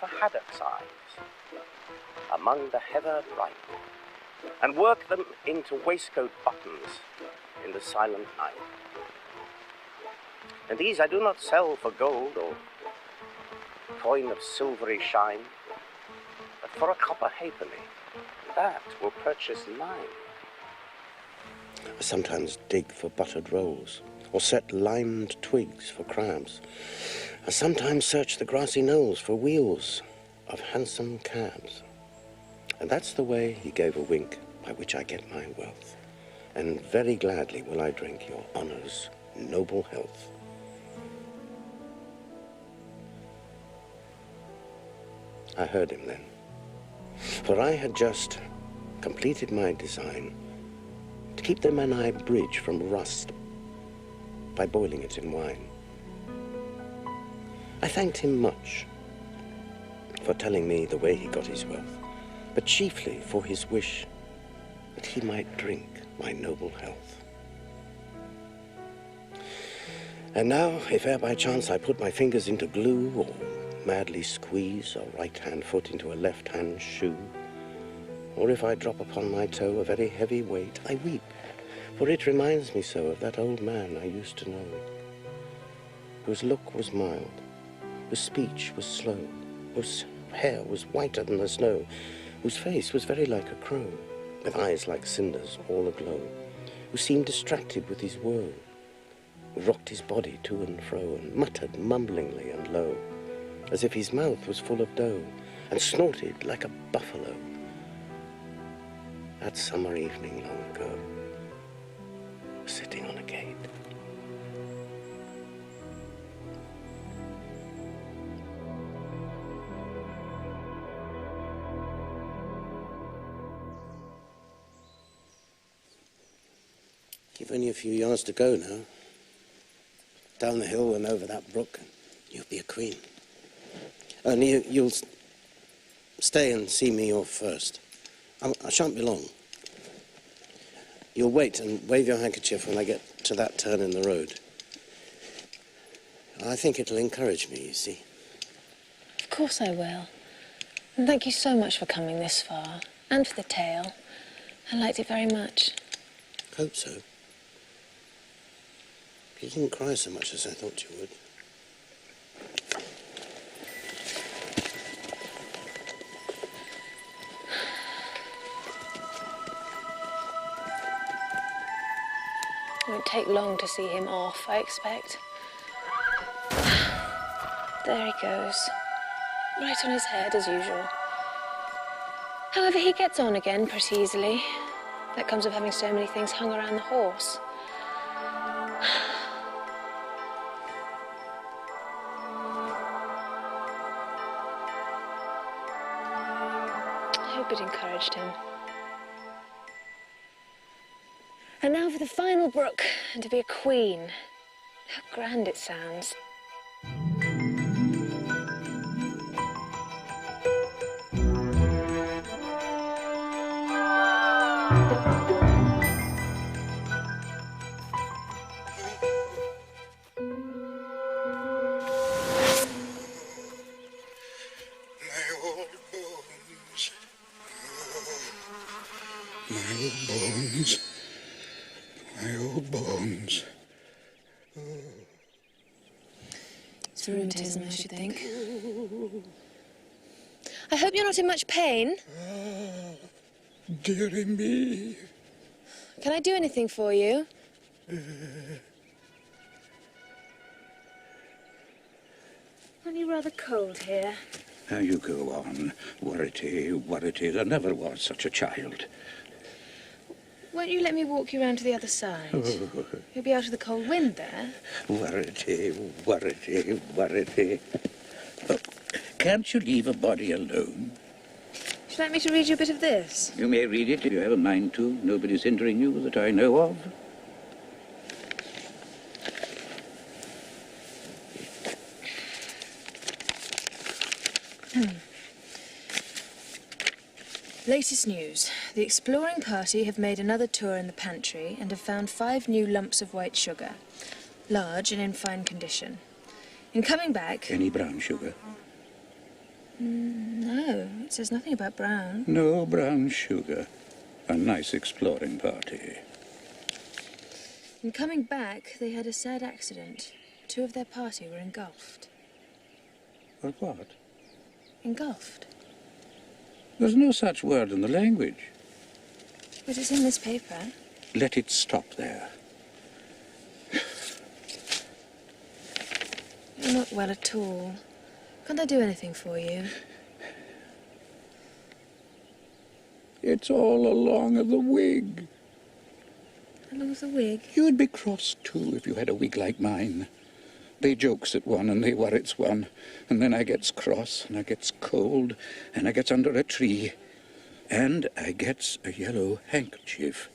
for haddock's eyes among the heather bright, and work them into waistcoat buttons in the silent night. And these I do not sell for gold or coin of silvery shine, but for a 2.5 halfpenny. That will purchase 9. I sometimes dig for buttered rolls, or set limed twigs for crabs. I sometimes search the grassy knolls for wheels of handsome cabs. And that's the way, he gave a wink, by which I get my wealth. And very gladly will I drink your honour's noble health. I heard him then, for I had just completed my design to keep the Menai Bridge from rust by boiling it in wine. I thanked him much for telling me the way he got his wealth, but chiefly for his wish that he might drink my noble health. And now, if e'er by chance I put my fingers into glue, or madly squeeze a right-hand foot into a left-hand shoe, or if I drop upon my toe a very heavy weight, I weep, for it reminds me so of that old man I used to know, whose look was mild, whose speech was slow, whose hair was whiter than the snow, whose face was very like a crow, with eyes like cinders all aglow, who seemed distracted with his woe, who rocked his body to and fro, and muttered mumblingly and low, as if his mouth was full of dough, and snorted like a buffalo. That summer evening long ago, sitting on a gate. You've only a few yards to go now. Down the hill and over that brook, and you'll be a queen. Only you'll stay and see me off first. I shan't be long. You'll wait and wave your handkerchief when I get to that turn in the road. I think it'll encourage me, you see. Of course I will. And thank you so much for coming this far, and for the tale. I liked it very much. Hope so. You didn't cry so much as I thought you would. It won't take long to see him off, I expect. There he goes. Right on his head, as usual. However, he gets on again pretty easily. That comes of having so many things hung around the horse. I hope it encouraged him. And now for the final brook, and to be a queen. How grand it sounds. My old bones. It's rheumatism, I should think. I hope you're not in much pain. Dearie me. Can I do anything for you? Aren't you rather cold here? Now you go on. Worrity, worrity. There never was such a child. Won't you let me walk you round to the other side? You'll be out of the cold wind there. Worrity, worrity, worrity. Oh, can't you leave a body alone? Would you like me to read you a bit of this? You may read it if you have a mind to. Nobody's hindering you that I know of. Latest news. The exploring party have made another tour in the pantry and have found 5 new lumps of white sugar. Large and in fine condition. In coming back... Any brown sugar? No, it says nothing about brown. No brown sugar. A nice exploring party. In coming back, they had a sad accident. 2 of their party were engulfed. What? Engulfed. There's no such word in the language. But it's in this paper. Let it stop there. You're not well at all. Can't I do anything for you? It's all along of the wig. Along of the wig? You'd be cross, too, if you had a wig like mine. They jokes at one and they worrits one, and then I gets cross, and I gets cold, and I gets under a tree, and I gets a yellow handkerchief,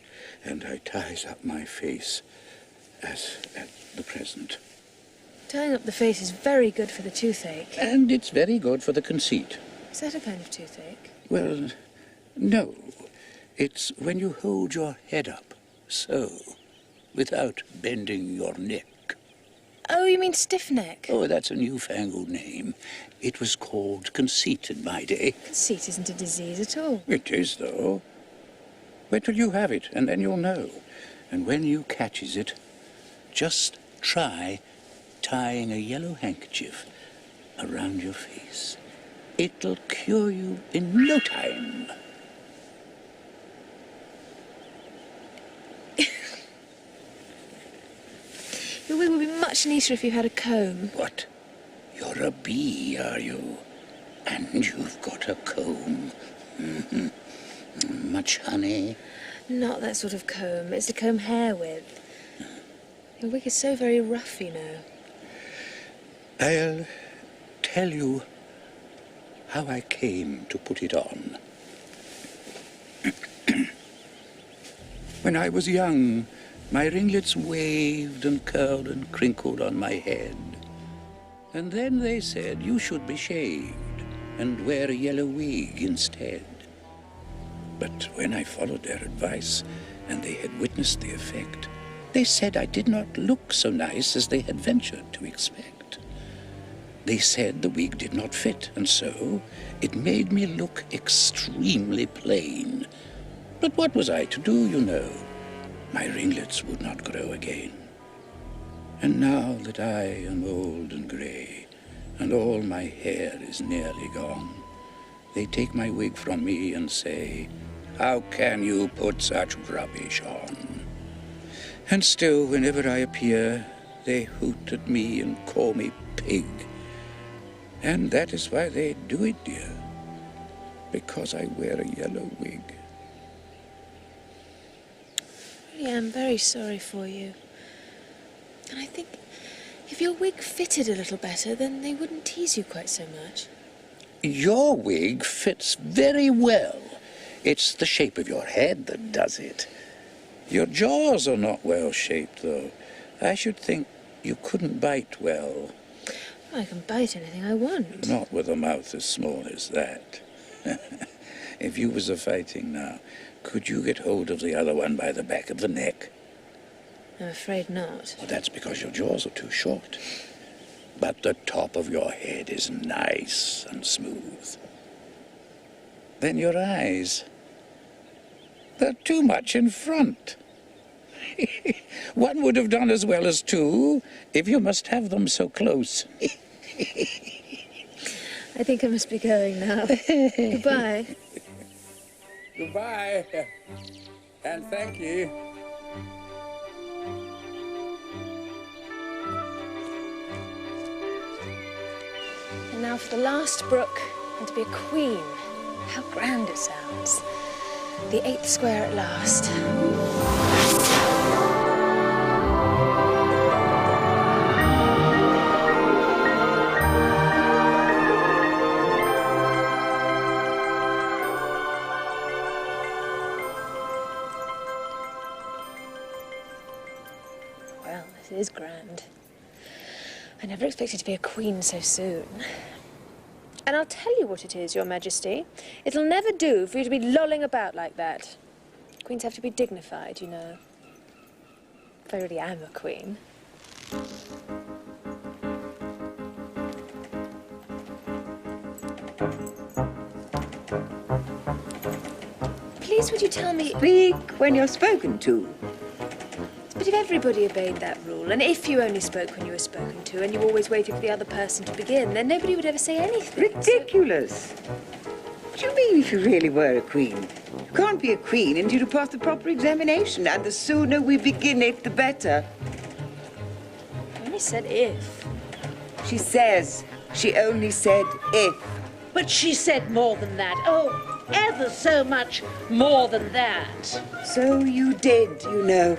and I ties up my face, as at the present. Tying up the face is very good for the toothache. And it's very good for the conceit. Is that a kind of toothache? Well, no. It's when you hold your head up, so, without bending your neck. Oh, you mean stiff neck? Oh, that's a newfangled name. It was called conceit in my day. Conceit isn't a disease at all. It is, though. Wait till you have it, and then you'll know. And when you catches it, just try tying a yellow handkerchief around your face. It'll cure you in no time. Your wig would be much neater if you had a comb. What? You're a bee, are you? And you've got a comb. Much honey? Not that sort of comb. It's a comb hair with. Your wig is so very rough, you know. I'll tell you how I came to put it on. When I was young, my ringlets waved and curled and crinkled on my head. And then they said you should be shaved and wear a yellow wig instead. But when I followed their advice and they had witnessed the effect, they said I did not look so nice as they had ventured to expect. They said the wig did not fit, and so it made me look extremely plain. But what was I to do, you know? My ringlets would not grow again. And now that I am old and grey, and all my hair is nearly gone, they take my wig from me and say, "How can you put such rubbish on?" And still, whenever I appear, they hoot at me and call me pig. And that is why they do it, dear, because I wear a yellow wig. Yeah, I'm very sorry for you. And I think if your wig fitted a little better, then they wouldn't tease you quite so much. Your wig fits very well. It's the shape of your head that does it. Your jaws are not well shaped, though. I should think you couldn't bite well. I can bite anything I want. Not with a mouth as small as that. If you was a-fighting now, could you get hold of the other one by the back of the neck? I'm afraid not. Well, that's because your jaws are too short. But the top of your head is nice and smooth. Then your eyes, they're too much in front. One would have done as well as two, if you must have them so close. I think I must be going now. Goodbye. Goodbye. And thank you. And now for the last brook, and to be a queen. How grand it sounds. The 8th square at last. Well, this is grand. I never expected to be a queen so soon. And I'll tell you what it is, Your Majesty. It'll never do for you to be lolling about like that. Queens have to be dignified, you know. If I really am a queen. Please, would you tell me... Speak when you're spoken to. But if everybody obeyed that rule, and if you only spoke when you were spoken to, and you always waited for the other person to begin, then nobody would ever say anything. Ridiculous. What do you mean if you really were a queen? You can't be a queen until you pass the proper examination, and the sooner we begin it, the better. I only said if. She says. She only said if. But she said more than that. Oh, ever so much more than that. So you did, you know.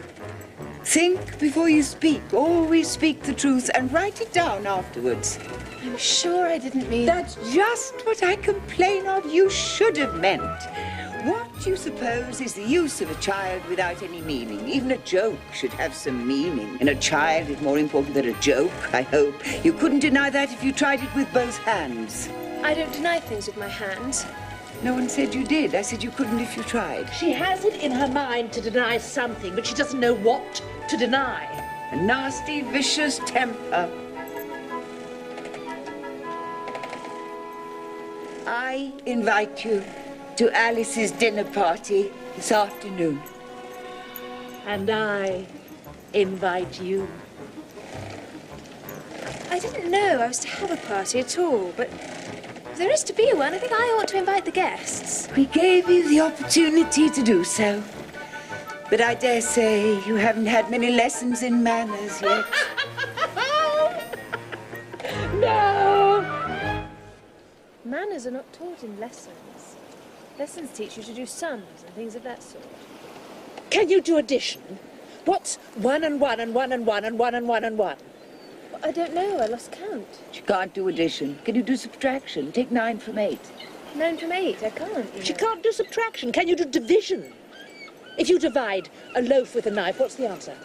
Think before you speak. Always speak the truth and write it down afterwards. I'm sure I didn't mean... That's just what I complain of you should have meant. What you suppose is the use of a child without any meaning. Even a joke should have some meaning. And a child is more important than a joke, I hope. You couldn't deny that if you tried it with both hands. I don't deny things with my hands. No one said you did. I said you couldn't if you tried. She has it in her mind to deny something, but she doesn't know what to deny. A nasty, vicious temper. I invite you to Alice's dinner party this afternoon. And I invite you. I didn't know I was to have a party at all, but if there is to be one, I think I ought to invite the guests. We gave you the opportunity to do so. But I dare say you haven't had many lessons in manners yet. No! Manners are not taught in lessons. Lessons teach you to do sums and things of that sort. Can you do addition? What's 1 and 1 and 1 and 1 and 1 and 1 and 1? I don't know, I lost count. She can't do addition. Can you do subtraction? Take 9 from 8. 9 from 8, I can't. She can't do subtraction. Can you do division? If you divide a loaf with a knife, what's the answer?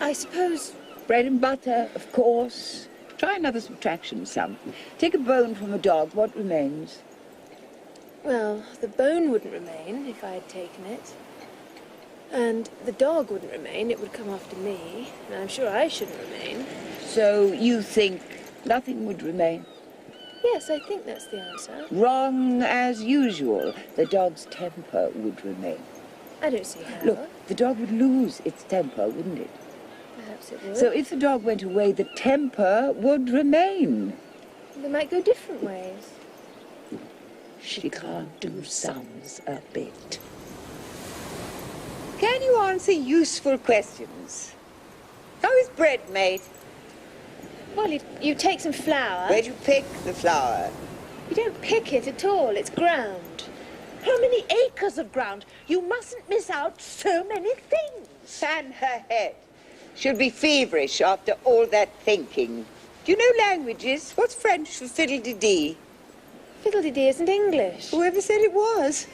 I suppose... Bread and butter, of course. Try another subtraction sum. Take a bone from a dog. What remains? Well, the bone wouldn't remain if I had taken it. And the dog wouldn't remain. It would come after me. And I'm sure I shouldn't remain. So you think nothing would remain? Yes, I think that's the answer. Wrong as usual. The dog's temper would remain. I don't see how. Look, the dog would lose its temper, wouldn't it? Perhaps it would. So if the dog went away, the temper would remain. They might go different ways. She can't do sums a bit. Can you answer useful questions? How is bread made? Well, you take some flour. Where do you pick the flour? You don't pick it at all. It's ground. How many acres of ground? You mustn't miss out so many things. Fan her head. She'll be feverish after all that thinking. Do you know languages? What's French for fiddle-de-dee? Fiddle-de-dee isn't English. Whoever said it was?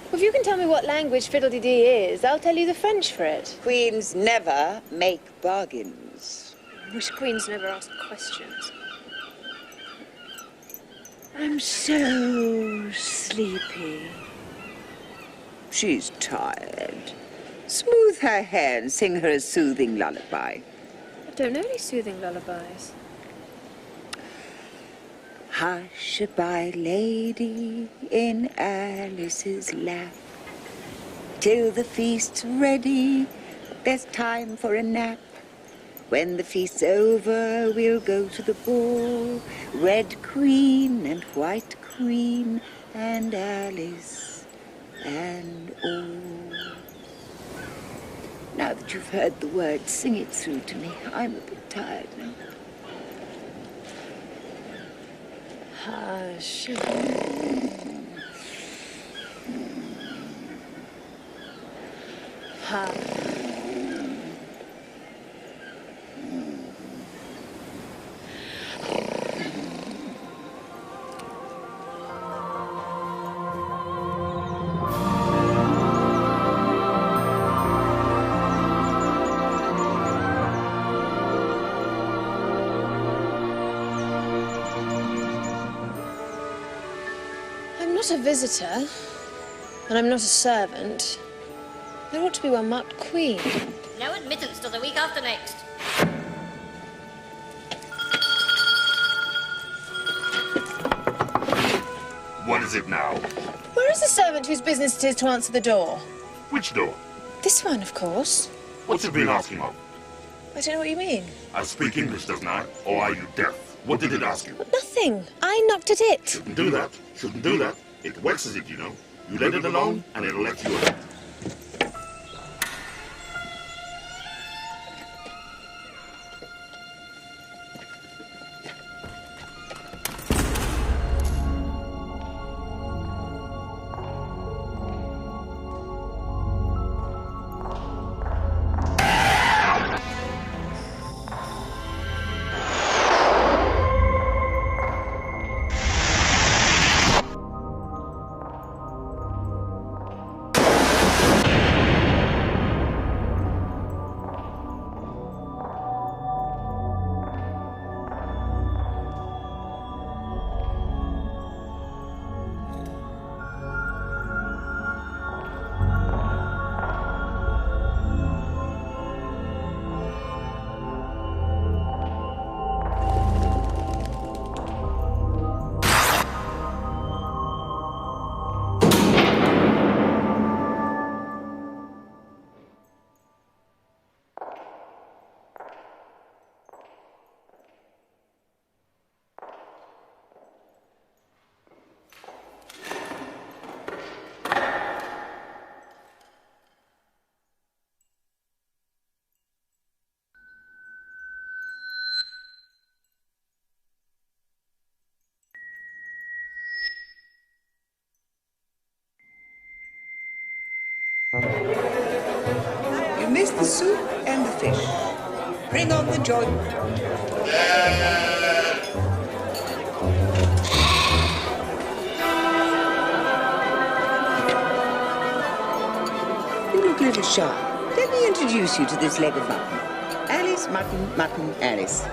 Well, if you can tell me what language fiddle-de-dee is, I'll tell you the French for it. Queens never make bargains. I wish queens never asked questions. I'm so sleepy. She's tired. Smooth her hair and sing her a soothing lullaby. I don't know any soothing lullabies. Hush-a-bye, lady, in Alice's lap. Till the feast's ready, there's time for a nap. When the feast's over, we'll go to the ball. Red queen and white queen and Alice and all. Now that you've heard the words, sing it through to me. I'm a bit tired now. Hush. Hush. I'm not a visitor, and I'm not a servant. There ought to be one marked Queen. No admittance till the week after next. What is it now? Where is the servant whose business it is to answer the door? Which door? This one, of course. What's it been asking of? I don't know what you mean. I speak English, doesn't I? Or are you deaf? What did it ask you? Nothing. I knocked at it. Shouldn't do that. Shouldn't do that. It vexes it, you know. You let it alone, and it'll let you alone. the soup and the fish. Bring on the joint. You look a little sharp. Let me introduce you to this leg of mutton. Alice, mutton, Alice.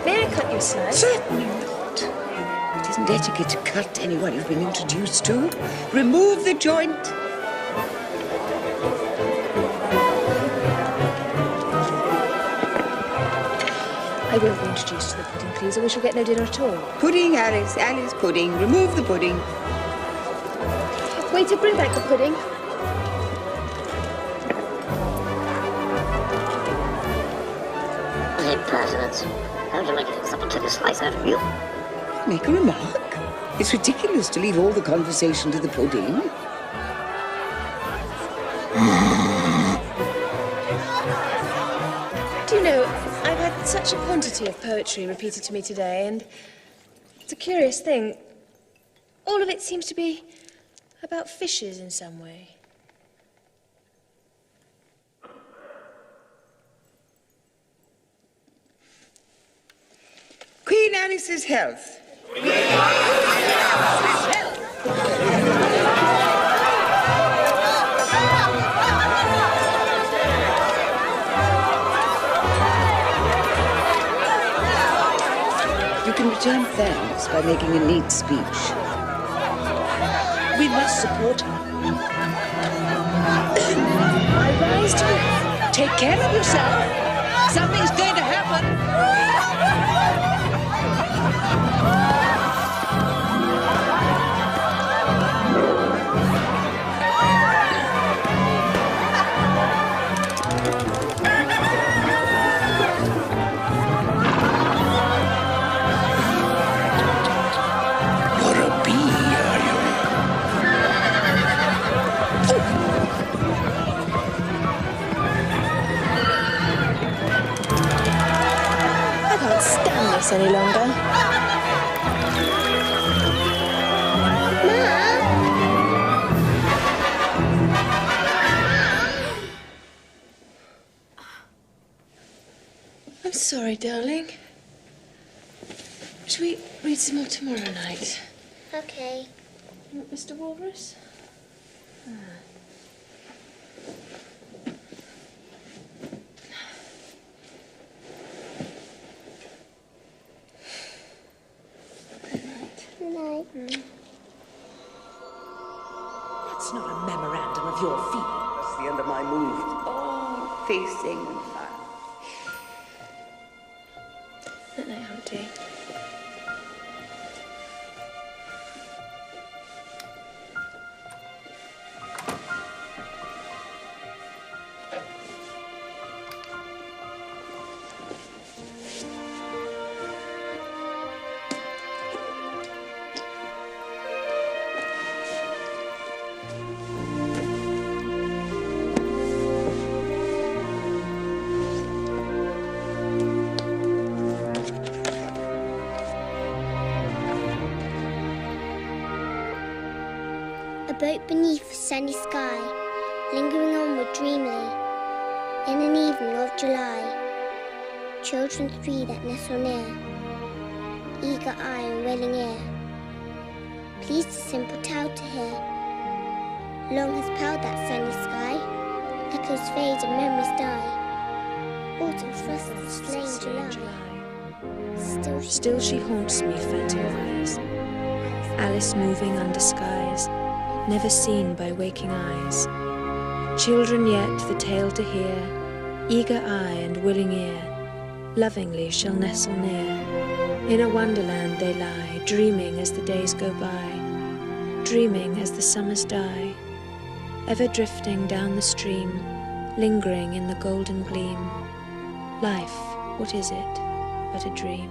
May I cut your side? Certainly not. It isn't etiquette to cut anyone you've been introduced to. Remove the joint. I will be introduced to the pudding, please, or we shall get no dinner at all. Pudding, Alice, Alice, pudding. Remove the pudding. Waiter, bring back the pudding. Impertinence. How would you like to think someone took a slice out of you? Make a remark. It's ridiculous to leave all the conversation to the pudding. Do you know, I've had such a quantity of poetry repeated to me today, and it's a curious thing. All of it seems to be about fishes in some way. Queen Alice's health. You can return thanks by making a neat speech. We must support her. I rise to it. Take care of yourself. Something's going to happen. Any longer. I'm sorry, darling. Shall we read some more tomorrow night? Okay. Mr. Walrus? That's not a memorandum of your feelings. That's the end of my move. Oh, facing and fire. Good night, Auntie. Boat beneath a sunny sky, lingering onward dreamily, in an evening of July. Children three that nestle near, eager eye and willing ear, pleased the simple tale to hear. Long has paled that sunny sky, echoes fade and memories die. Autumn frosts slain July. Still she haunts me, phantom-wise. Alice moving under skies, never seen by waking eyes. Children yet the tale to hear, eager eye and willing ear, lovingly shall nestle near. In a wonderland they lie, dreaming as the days go by, dreaming as the summers die, ever drifting down the stream, lingering in the golden gleam. Life, what is it but a dream?